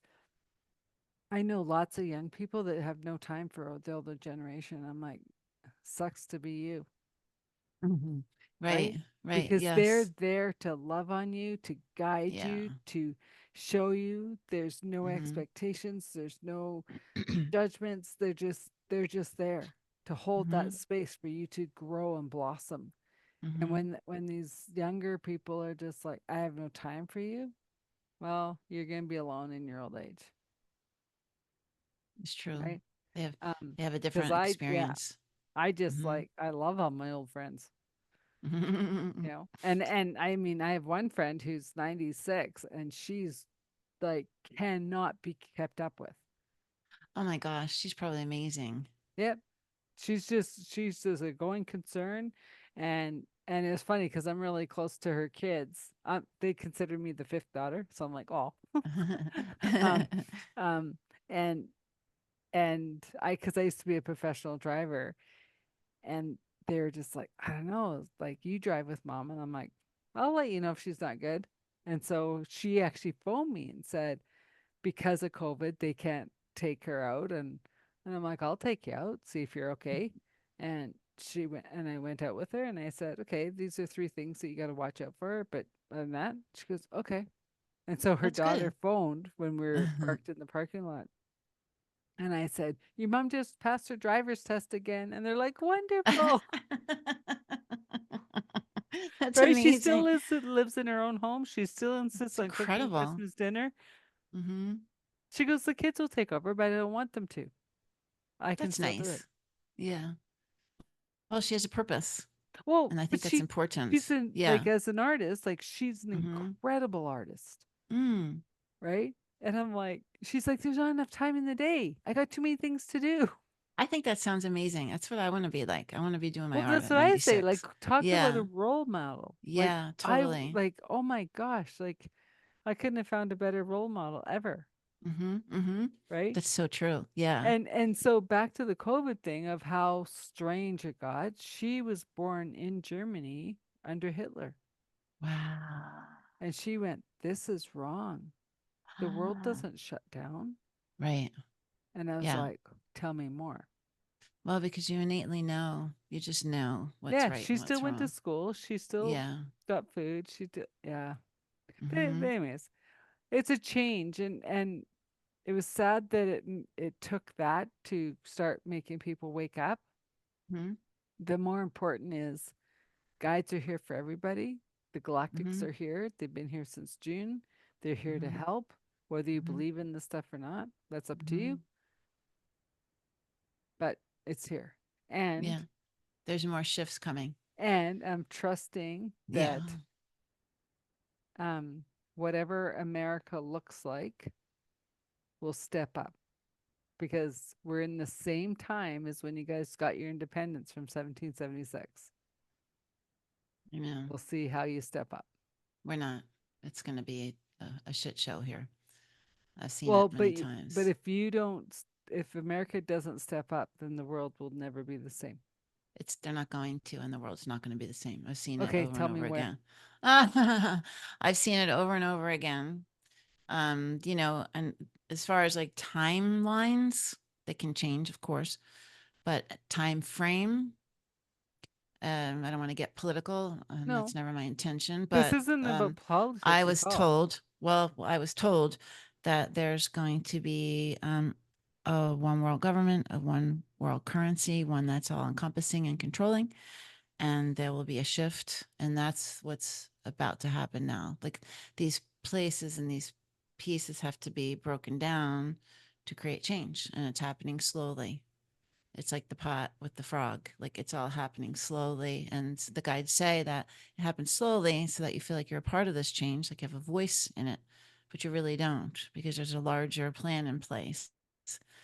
I know lots of young people that have no time for the older generation. I'm like, sucks to be you, Hmm. Right. right? Right. Because they're Yes. there to love on you, to guide Yeah. you, to show you there's no Hmm. expectations, there's no judgments. They're just there to hold that Hmm. space for you to grow and blossom. And Hmm. when these younger people are just like, I have no time for you, well, you're gonna be alone in your old age, It's true. right? They have Um, they have a because different yeah, experience. I just Hmm. like I love all my old friends, Oh and I mean I have one friend who's 96 and she's like cannot be kept up with. my gosh, she's probably amazing. Yep, she's just a going concern, and it's funny because I'm really close to her kids. They consider me the fifth daughter, so I'm like, oh, um, um, and I because I used to be a professional driver, and they're just like, I don't know, like you drive with mom, and I'm like, I'll let you know if she's not good. And so she actually phoned me and said because of COVID they can't take her out, and I'm like, I'll take you out, see if you're okay. And she went, and I went out with her, and I said, okay, these are three things that you got to watch out for, but other than that, she goes, okay. And so her That's daughter good. phoned when we were parked in the parking lot. And I said, your mom just passed her driver's test again. And they're like, wonderful. That's Right? She still amazing. lives in her own home. She still insists It's on cooking incredible. Christmas dinner. Hmm. She goes, the kids will take over, but I don't want them to. I can That's still do it. nice. Yeah. Well, she has a purpose, Well, and I but think that's she's important. in like Yeah. as an artist, like she's an Hmm. incredible artist, Mm. right? And I'm like, she's like, there's not enough time in the day. I got too many things to do. I think that sounds amazing. That's what I want to be like. I want to be doing my Well, art that's at what I say. Like, 96. talk about a Yeah. role model. Like, Yeah, totally. oh my gosh, like I couldn't have found a better role model ever, Hmm. Hmm. right? That's so true. Yeah. And so back to the COVID thing of how strange it got. She was born in Germany under Hitler, Wow. and she went, "This is wrong. The world Ah, doesn't shut down." right. And I was Yeah. like, "Tell me more." Well, because you innately know, you just know what's Yeah, right she and still what's went to wrong. school. She still Yeah. got food. She did, yeah. But Hmm. anyways, it's a change, and it was sad that it took that to start making people wake up. Hmm. The more important is guides are here for everybody. The galactics Hmm. are here. They've been here since June. They're here to Hmm. help, whether you Hmm. believe in this stuff or not. That's up to you, Hmm. but it's here. And Yeah. There's more shifts coming. I'm trusting Yeah. that um whatever America looks like will step up because we're in the same time as when you guys got your independence from 1776. You know, We'll see how you step up. we're not. It's going to be a shit show here. I've seen it Well, many but times. if you don't, if America doesn't step up, then the world will never be the same. They're not going to, and the world's not going to be the same. I've seen it Okay, over and tell me over where. again. I've seen it over and over again. And as far as like timelines, they can change, of course, but time frame, I don't want to get political, and No, that's never my intention. this But isn't about I politics at was all. told, well, I was told that there's going to be a one world government, a one world currency, one that's all encompassing and controlling, and there will be a shift, and that's what's about to happen now. Like these places and these pieces have to be broken down to create change, and it's happening slowly. It's like the pot with the frog. Like it's all happening slowly. And the guides say that it happens slowly so that you feel like you're a part of this change, like you have a voice in it, but you really don't because there's a larger plan in place.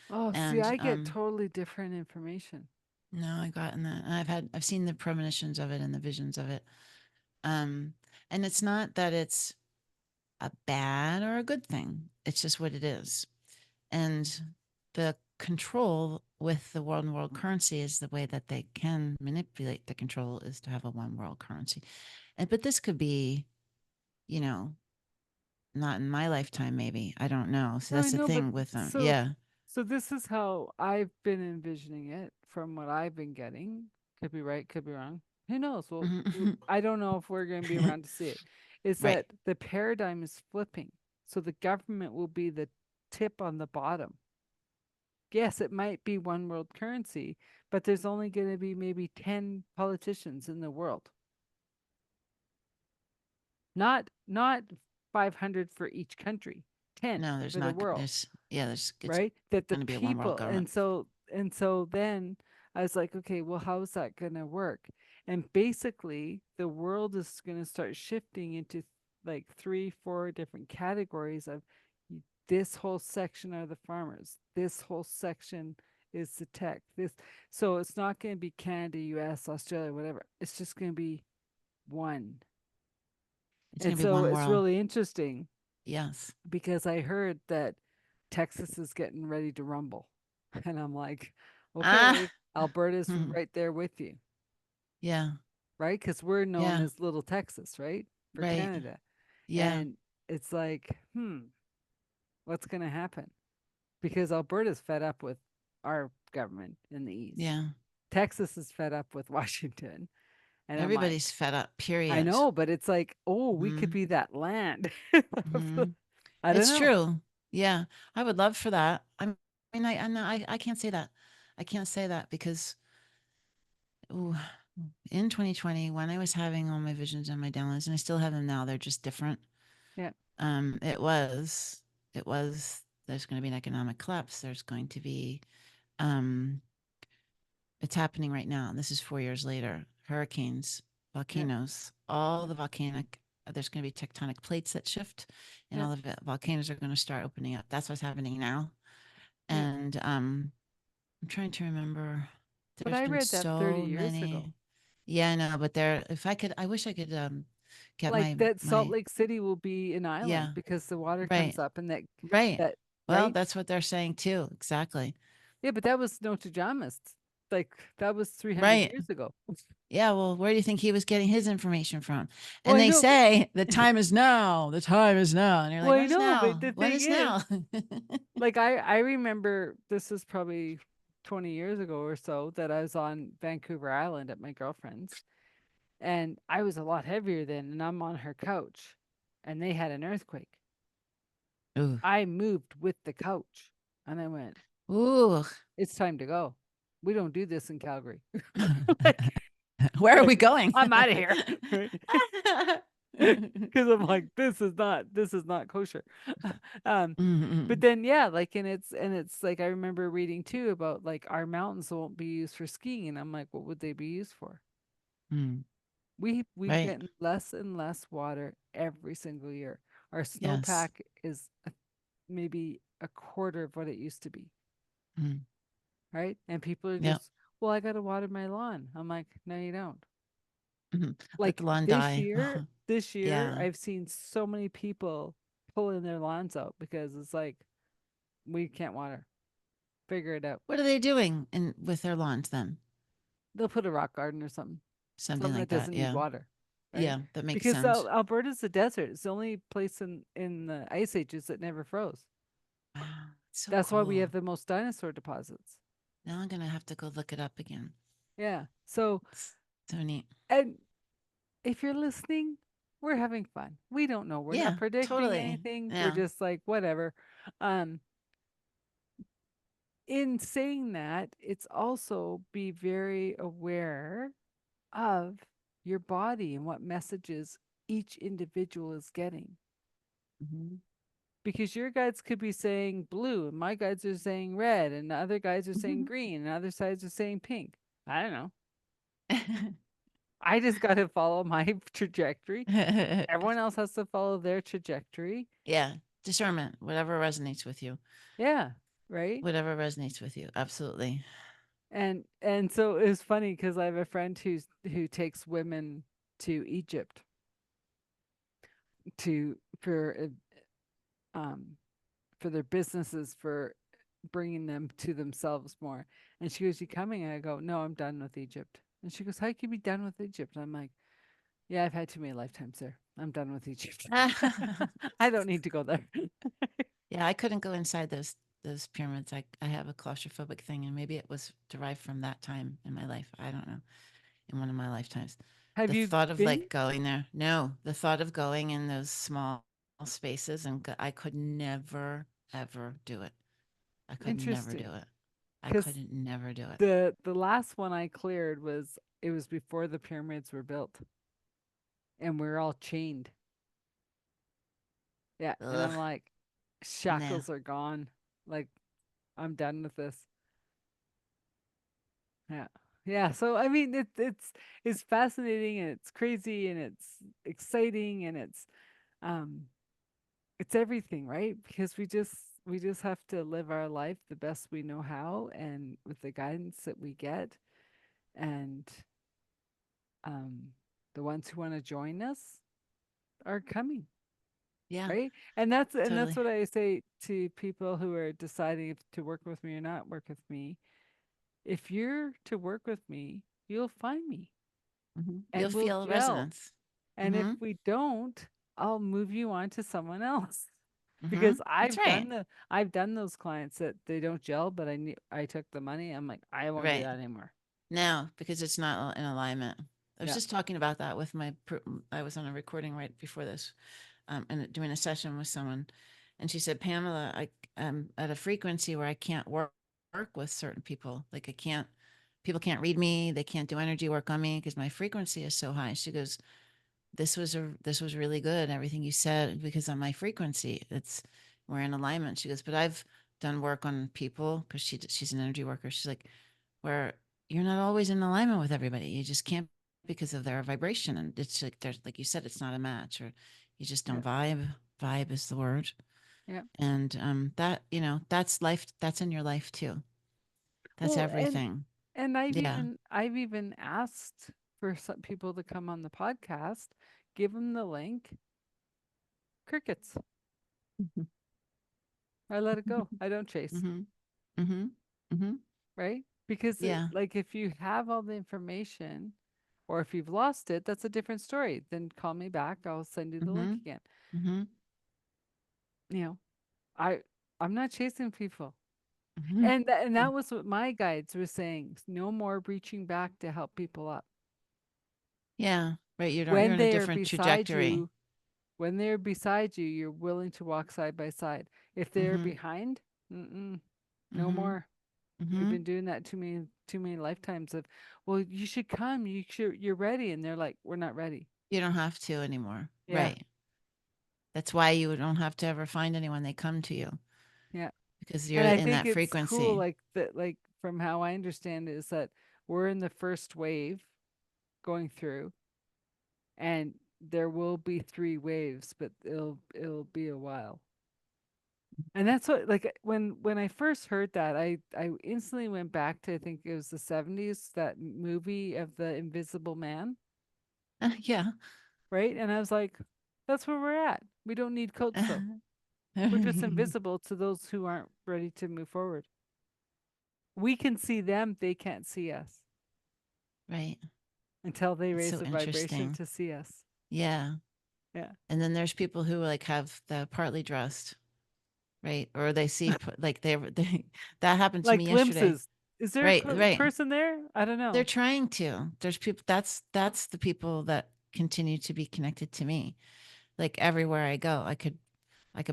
Oh, see, And I get totally different information. no, I got in that. And I've seen the premonitions of it and the visions of it. Um, and it's not that it's a bad or a good thing. It's just what it is. And the control with the one world currency is the way that they can manipulate the control is to have a one world currency. And but this could be, you know, not in my lifetime, maybe. I don't know. So No, I that's the know, but thing with them. so Yeah. so this is how I've been envisioning it from what I've been getting. Could be right, could be wrong. Who knows? Well, Mhm. I don't know if we're going to be around to see it. Is Right. that the paradigm is flipping? So the government will be the tip on the bottom. Yes, it might be one world currency, but there's only going to be maybe 10 politicians in the world. Not 500 for each country. 10 No, there's for the not. World, There's yeah. There's it's right? That the going to be a one world people, government. and so then I was like, okay, well, how's that going to work? And basically, the world is going to start shifting into like 3, 4 different categories of this whole section are the farmers. This whole section is the tech. This so it's not going to be Canada, US, Australia, whatever. It's just going to be one. It's And going to be so one it's world. really interesting Yes. because I heard that Texas is getting ready to rumble. And I'm like, Ah. okay, Alberta's right there with you, Yeah. right? Because we're known Yeah. as Little Texas, right? For Right. Canada. Yeah. And it's like, what's going to happen? Because Alberta's fed up with our government in the East. Yeah. Texas is fed up with Washington. And I'm like, Everybody's fed up, I period. know, but it's like, oh, we could Hmm. be that land. Hmm. I don't It's know. true. Yeah. I would love for that. I mean, I can't say that. I can't say that because ooh, in 2020, when I was having all my visions and my downloads, and I still have them now, they're just different. Yeah, Um, it was, it was, there's going to be an economic collapse. There's going to be, um, it's happening right now. This is 4 years later. Hurricanes, yeah, volcanoes, all the volcanic, there's going to be tectonic plates that shift and yeah, all the volcanoes are going to start opening up. That's what's happening now. yeah. And I'm trying to remember. But There's I been read that 30 so years ago. many. Yeah, I know, but there, if I could, I wish I could get Like that Salt my, Lake City will be an island yeah, because the water right, comes up and that right. that Well, right? that's what they're saying too. Exactly. Yeah, but that was Notre Dame's. Like that was 300 Right. years ago. Yeah, well, where do you think he was getting his information from? Well, And I they know, but say the time is now. The time is now. And you're well, like, I what is know, but now? the When thing is is, now? like I remember this is probably 20 years ago or so that I was on Vancouver Island at my girlfriend's and I was a lot heavier then and I'm on her couch and they had an earthquake. Ooh. I moved with the couch and I went, Ooh. it's time to go. We don't do this in Calgary. like, Where are we like going? I'm out of here. Right? Because I'm like, this is not kosher. um, but Mm, then yeah, like and it's like I remember reading too about like our mountains won't be used for skiing, and I'm like, what would they be used for? mm. We Right. get less and less water every single year. Our Yes. snowpack is maybe a quarter of what it used to be, Mm. right? And people are Yeah. just, well, I got to water my lawn. I'm like, no, you don't. Mhm. Let the Like lawn die. this year, Yeah. I've seen so many people pulling their lawns out because it's like we can't water. Figure it out. What are they doing in with their lawns then? They'll put a rock garden or something, Something something like that that. doesn't need Yeah. water, right? Yeah. That makes Because sense. Alberta's a desert. It's the only place in the ice ages that never froze. Wow. It's so That's why we have cool. the most dinosaur deposits. Now I'm gonna have to go look it up again. Yeah. So, It's so neat. and if you're listening, we're having fun. We don't know. We're not Yeah, predicting totally. anything. We're Yeah. just like whatever. Um, in saying that, it's also be very aware of your body and what messages each individual is getting. Hmm. Because your guides could be saying blue, and my guides are saying red, and the other guides are saying green, and other sides are saying pink. I don't know. I just got to follow my trajectory. Everyone else has to follow their trajectory. Yeah, discernment, whatever resonates with you. Yeah, right. Whatever resonates with you. Absolutely. And so it was funny because I have a friend who takes women to Egypt to um for their businesses for bringing them to themselves more. And she goes, "You coming?" And I go, "No, I'm done with Egypt." And she goes, "How can you be done with Egypt?" And I'm like, "Yeah, I've had too many lifetimes there. I'm done with Egypt. I don't need to go there." Yeah, I couldn't go inside those pyramids. I have a claustrophobic thing, and maybe it was derived from that time in my life. I don't know. In one of my lifetimes. Have The you thought of been? like going there, no, the thought of going in those small spaces and I could never ever do it. I could never do Interesting. it. I Because couldn't never do it. the last one I cleared was it was before the pyramids were built, and we're all chained. Yeah, and Ugh, I'm like, nah. shackles are gone. Like I'm done with this. Yeah. Yeah. So I mean it's fascinating and it's crazy and it's exciting and um it's everything, right? Because we just we just have to live our life the best we know how and with the guidance that we get. And um, the ones who want to join us are coming, Yeah, right? And that's totally. what I say to people who are deciding if to work with me or not work with me. If you're to work with me, you'll find me You'll and we'll feel a gel. resonance. And if Mm-hmm. we don't, I'll move you on to someone else. Mm-hmm. Because That's right. I've done those clients that they don't gel, but I took the money. I'm like, I won't do Right. that anymore. Now, because it's not in alignment. I was Yeah. just talking about that with I was on a recording right before this, and doing a session with someone, and she said, Pamela, I'm at a frequency where I can't work with certain people. Like I can't, people can't read me. They can't do energy work on me because my frequency is so high. She goes, this was really good. Everything you said, because on my frequency, we're in alignment. She goes, but I've done work on people because she's an energy worker. She's like, where you're not always in alignment with everybody. You just can't because of their vibration. And it's like there's like you said, it's not a match, or you just Yeah. don't vibe. Vibe is the word. Yeah. And that, that's life, that's in your life too. That's Well, everything. and Yeah. I've even asked for some people to come on the podcast, give them the link, crickets. I let it go. I don't chase, Mm-hmm. Mm-hmm. Mm-hmm. right? Because Yeah. like if you have all the information or if you've lost it, that's a different story. Then call me back. I'll send you the link Mm-hmm. again. Mm-hmm. You know, I I'm not chasing people. Mm-hmm. And that was what my guides were saying. No more reaching back to help people up. Yeah. Right. You're When in a they are different beside trajectory. you, when they're beside you, you're willing to walk side by side. If they're Mm-hmm. behind, mm-mm, no Mm-hmm. more. We've Mm-hmm. been doing that too many lifetimes of, well, you should come. You're ready. And they're like, we're not ready. You don't have to anymore. Yeah. Right. That's why you don't have to ever find anyone. They come to you Yeah. because you're And I in think that it's cool, frequency. like that, like from how I understand it, is that we're in the first wave going through, and there will be three waves, but it'll be a while. And that's what like when I first heard that, I instantly went back to I think it was the 70s, that movie of the Invisible Man, Yeah. right? And I was like, that's where we're at. We don't need coats though. We're just invisible to those who aren't ready to move forward. We can see them, they can't see us Right. until they It's raise so the vibration interesting. to see us. Yeah. Yeah. And then there's people who like have the partly dressed, right? Or they see like they that happened to Like me yesterday. glimpses. Is there a Right, right. person there? I don't They're know. trying to. There's people that's the people that continue to be connected to me. Like everywhere I go, I could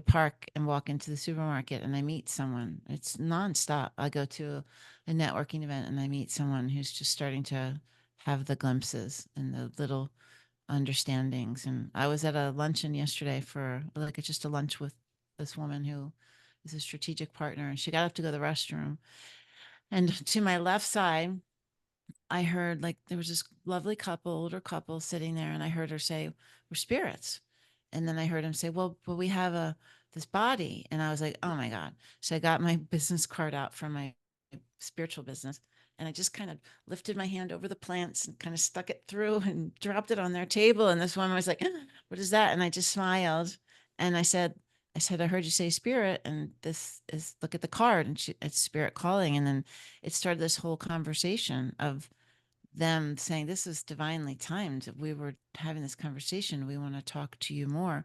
park and walk into the supermarket and I meet someone. It's nonstop. I go to a networking event and I meet someone who's just starting to have the glimpses and the little understandings. And I was at a luncheon yesterday for like just a lunch with this woman who is a strategic partner, and she got up to go to the restroom. And to my left side, I heard like there was this lovely couple, older couple sitting there, and I heard her say, "We're spirits." And then I heard him say, "Well, we have a this body." And I was like, "Oh my God." So I got my business card out from my spiritual business, and I just kind of lifted my hand over the plants and kind of stuck it through and dropped it on their table. And this woman was like, "What is that?" And I just smiled, and I heard you say spirit, and this is look at the card, and it's spirit calling. And then it started this whole conversation of them saying, this is divinely timed. We were having this conversation. We want to talk to you more.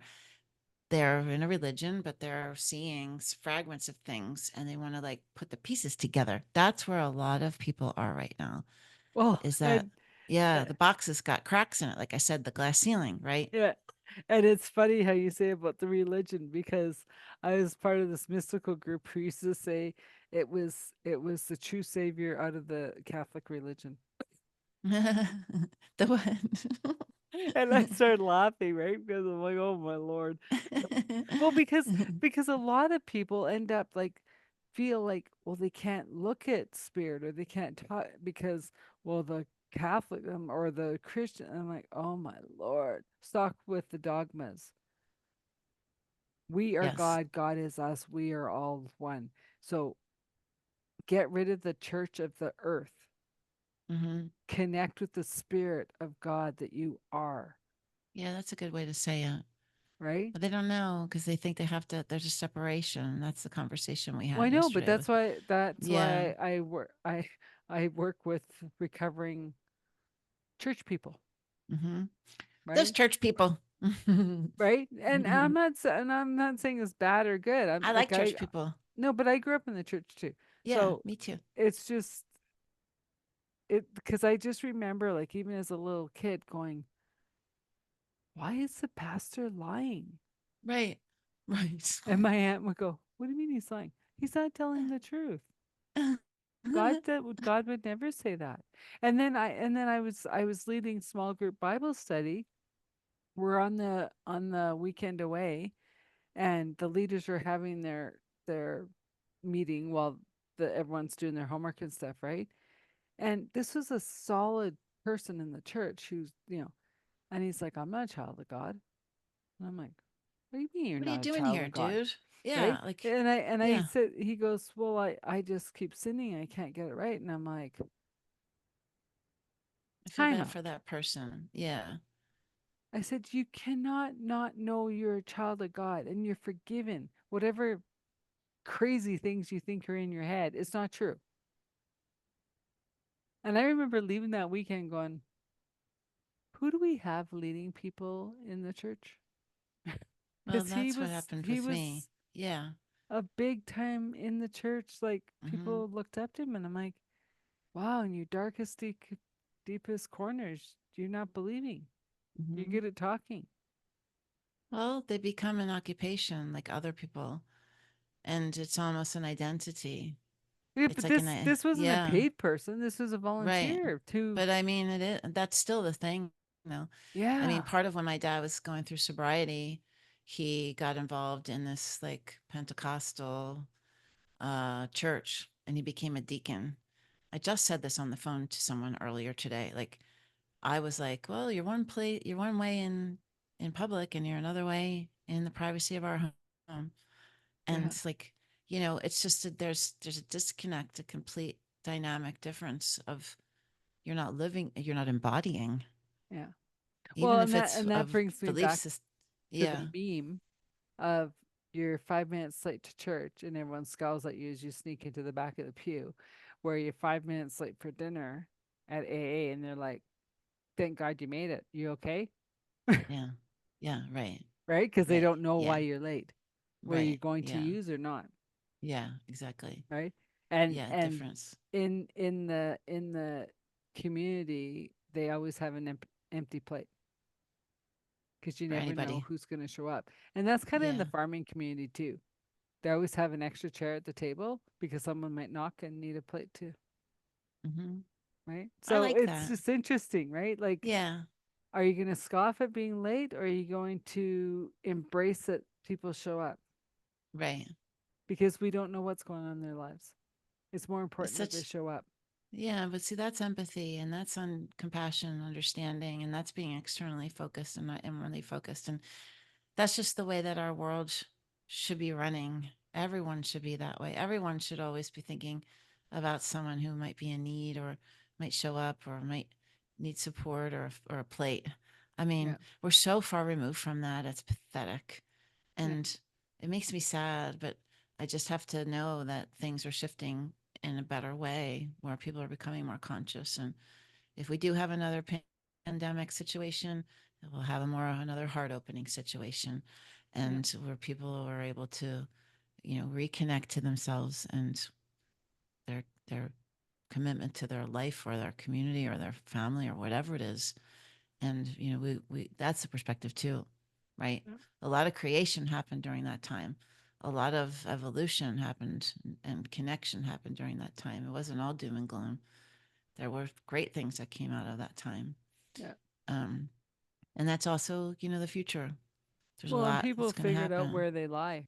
They're in a religion, but they're seeing fragments of things and they want to like put the pieces together. That's where a lot of people are right now. Well, Is that, and yeah, the box has got cracks in it. Like I said, the glass ceiling, right? yeah. And it's funny how you say about the religion because I was part of this mystical group who used to say it was the true savior out of the Catholic religion. The one. And I started laughing, right? Because I'm like, oh my Lord. Well, because a lot of people end up like feel like, well, they can't look at spirit or they can't talk because, well, the Catholic or the Christian. I'm like, oh my Lord, stuck with the dogmas. We are Yes. God, God is us, we are all one. So get rid of the church of the earth. Hmm. Connect with the spirit of God that you are, Yeah, that's a good way to say it. right? But they don't know because they think they have to, there's a separation. That's the conversation we Well, I had know, but yesterday that's with, yeah. why I work I work with recovering church people, Hmm. Those right? church people. Right? And I'm not saying it's bad or good. I'm I like like church people. no, but I grew up in the church too. Yeah, So me too. it's just it because I just remember like even as a little kid going, why is the pastor lying? Right. Right. And my aunt would go, what do you mean he's lying? He's not telling the truth. God would never say that. And then I was leading small group Bible study. We're on the weekend away, and the leaders are having their meeting while everyone's doing their homework and stuff, right? And this was a solid person in the church who's, and he's like, I'm not a child of God. And I'm like, what do you mean you're What are you not a doing child here, of God? dude? Right? Yeah, like, And I yeah, said, he goes, well, I just keep sinning. I can't get it right. And I'm like, I feel time bad out. for that person. Yeah. I said, you cannot not know you're a child of God and you're forgiven. Whatever crazy things you think are in your head, it's not true. And I remember leaving that weekend going, who do we have leading people in the church? Well, Because that's what happened he with me. was Yeah. a big time in the church. Like Hmm. people looked up to him, and I'm like, wow, in your darkest, deepest corners, you're not believing. You're Hmm. good at talking. Well, they become an occupation like other people, and it's almost an identity. Yeah, It's but like this wasn't a yeah, paid person. This was a right. volunteer to, But I mean, it is, that's still the thing, though. I mean, yeah, part of when my dad was going through sobriety, he got involved in this like Pentecostal church and he became a deacon. I just said this on the phone to someone earlier today. Like I was like, well, you're one way in public and you're another way in the privacy of our home. And yeah, it's like, it's just that there's a disconnect, a complete dynamic difference of you're not embodying, yeah. Well, even if it's and that of brings me belief back system. to the Yeah. meme of you're 5 minutes late to church and everyone scowls at you as you sneak into the back of the pew, where you're 5 minutes late for dinner at AA and they're like, thank God you made it. You okay? Yeah. Yeah. Right. Right? Because they Right. don't know why Yeah. you're late. Were you Right. going to Yeah. use or not? Yeah. Exactly. Right? Yeah. And Difference in the community, they always have an empty plate because you for never know anybody. who's going to show up. And that's kind of in Yeah. the farming community too. They always have an extra chair at the table because someone might knock and need a plate too, Hmm. right? I So like it's that. just interesting, right? Like, Yeah. are you going to scoff at being late or are you going to embrace that people show up? Right. Because we don't know what's going on in their lives. It's more It's important that they such, show up. yeah, but see, that's empathy and that's on compassion, understanding, and that's being externally focused and not inwardly focused. And that's just the way that our world should be running. Everyone should be that way. Everyone should always be thinking about someone who might be in need or might show up or might need support or a plate. I mean, Yeah. we're so far removed from that. It's pathetic. Yeah. And it makes me sad, but I just have to know that things are shifting in a better way where people are becoming more conscious. And if we do have another pandemic situation, we'll have another heart opening situation, Yeah. and where people are able to, reconnect to themselves and their commitment to their life or their community or their family or whatever it is. And we that's the perspective too, right? Yeah. A lot of creation happened during that time. A lot of evolution happened and connection happened during that time. It wasn't all doom and gloom. There were great things that came out of that time. Yeah. um, and that's also the future. There's a Well, and lot people that's going to figured out happen. where they lie,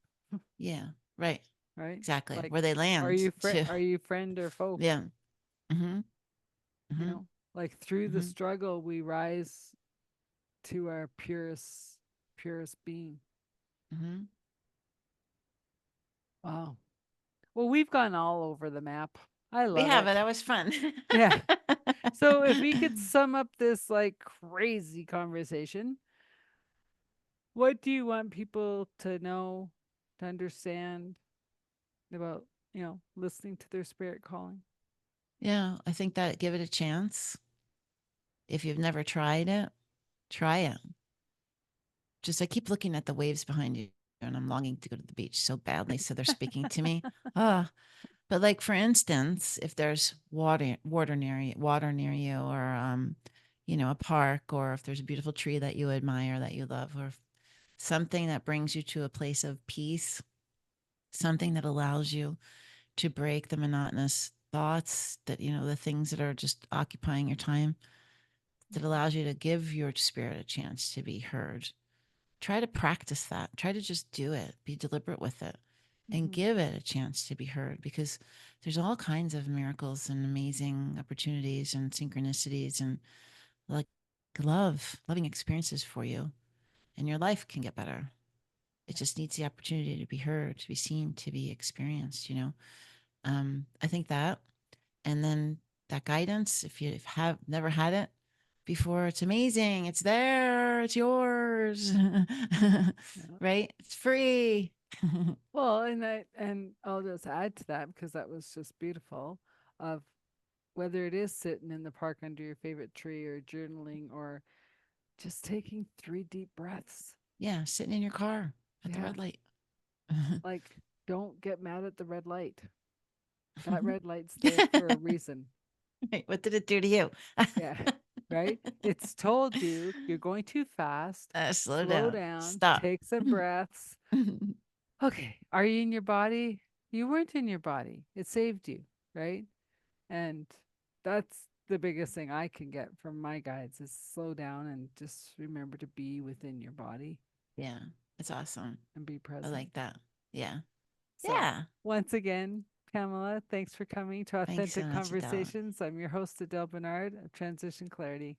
Yeah, right. right? Exactly Like, where they land too. are you friend or foe? Yeah. Mm-hmm. You Mm-hmm. know, like through the Mm-hmm. struggle, we rise to our purest being. Mm-hmm. Wow. Well, we've gone all over the map. I We love have it. it. That was fun. Yeah. So if we could sum up this like crazy conversation, what do you want people to know, to understand about, listening to their spirit calling? Yeah, I think that give it a chance. If you've never tried it, try it. Just I keep looking at the waves behind you and I'm longing to go to the beach so badly. So they're speaking to me. Ah, but like for instance, if there's water near you, or a park, or if there's a beautiful tree that you admire that you love, or something that brings you to a place of peace, something that allows you to break the monotonous thoughts, that the things that are just occupying your time, that Mhm. allows you to give your spirit a chance to be heard. Try to practice that. Try to just do it. Be deliberate with it and Mhm. give it a chance to be heard, because there's all kinds of miracles and amazing opportunities and synchronicities and like loving experiences for you, and your life can get better. It just needs the opportunity to be heard, to be seen, to be experienced. I think that, and then that guidance, if you have never had it before, it's amazing. It's there. It's yours. Yeah. Right? It's free. Well, and I'll just add to that because that was just beautiful of whether it is sitting in the park under your favorite tree or journaling or just taking 3 deep breaths. Yeah, sitting in your car at the Yeah. red light. Like, don't get mad at the red light. That red light's there for a reason. Right, what did it do to you? Yeah. Right? It's told you you're going too fast. Slow Slow down. down, Stop. take some breaths. Okay. Are you in your body? You weren't in your body. It saved you, right? And that's the biggest thing I can get from my guides is slow down and just remember to be within your body Yeah, it's awesome. and be I present. like that. Yeah. So, Yeah. once again, Pamela, thanks for coming to Thanks so Authentic much, Adele. Conversations. I'm your host, Adele Bernard of Transition Clarity.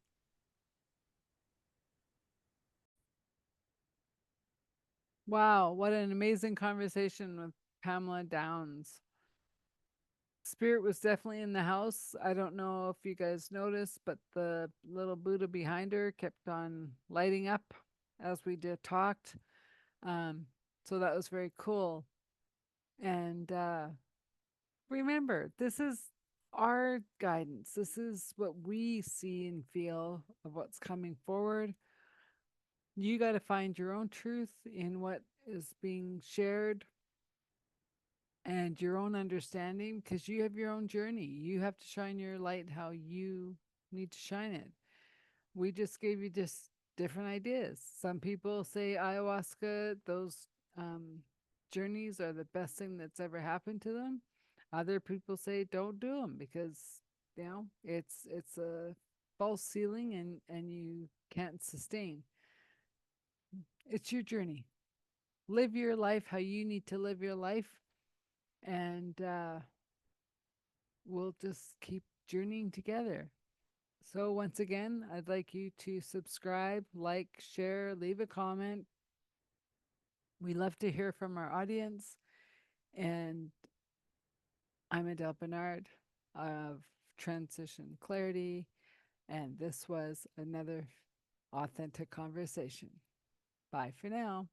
Wow, what an amazing conversation with Pamela Downs. Spirit was definitely in the house. I don't know if you guys noticed, but the little Buddha behind her kept on lighting up as we did talked. Um, so that was very cool. And remember, this is our guidance. This is what we see and feel of what's coming forward. You got to find your own truth in what is being shared and your own understanding because you have your own journey. You have to shine your light how you need to shine it. We just gave you just different ideas. Some people say ayahuasca, those um, journeys are the best thing that's ever happened to them. Other people say don't do them because it's a false ceiling and you can't sustain. It's your journey. Live your life how you need to live your life, and we'll just keep journeying together. So, once again, I'd like you to subscribe, like, share, leave a comment. We love to hear from our audience. And I'm Adele Bernard of Transition Clarity. And this was another authentic conversation. Bye for now.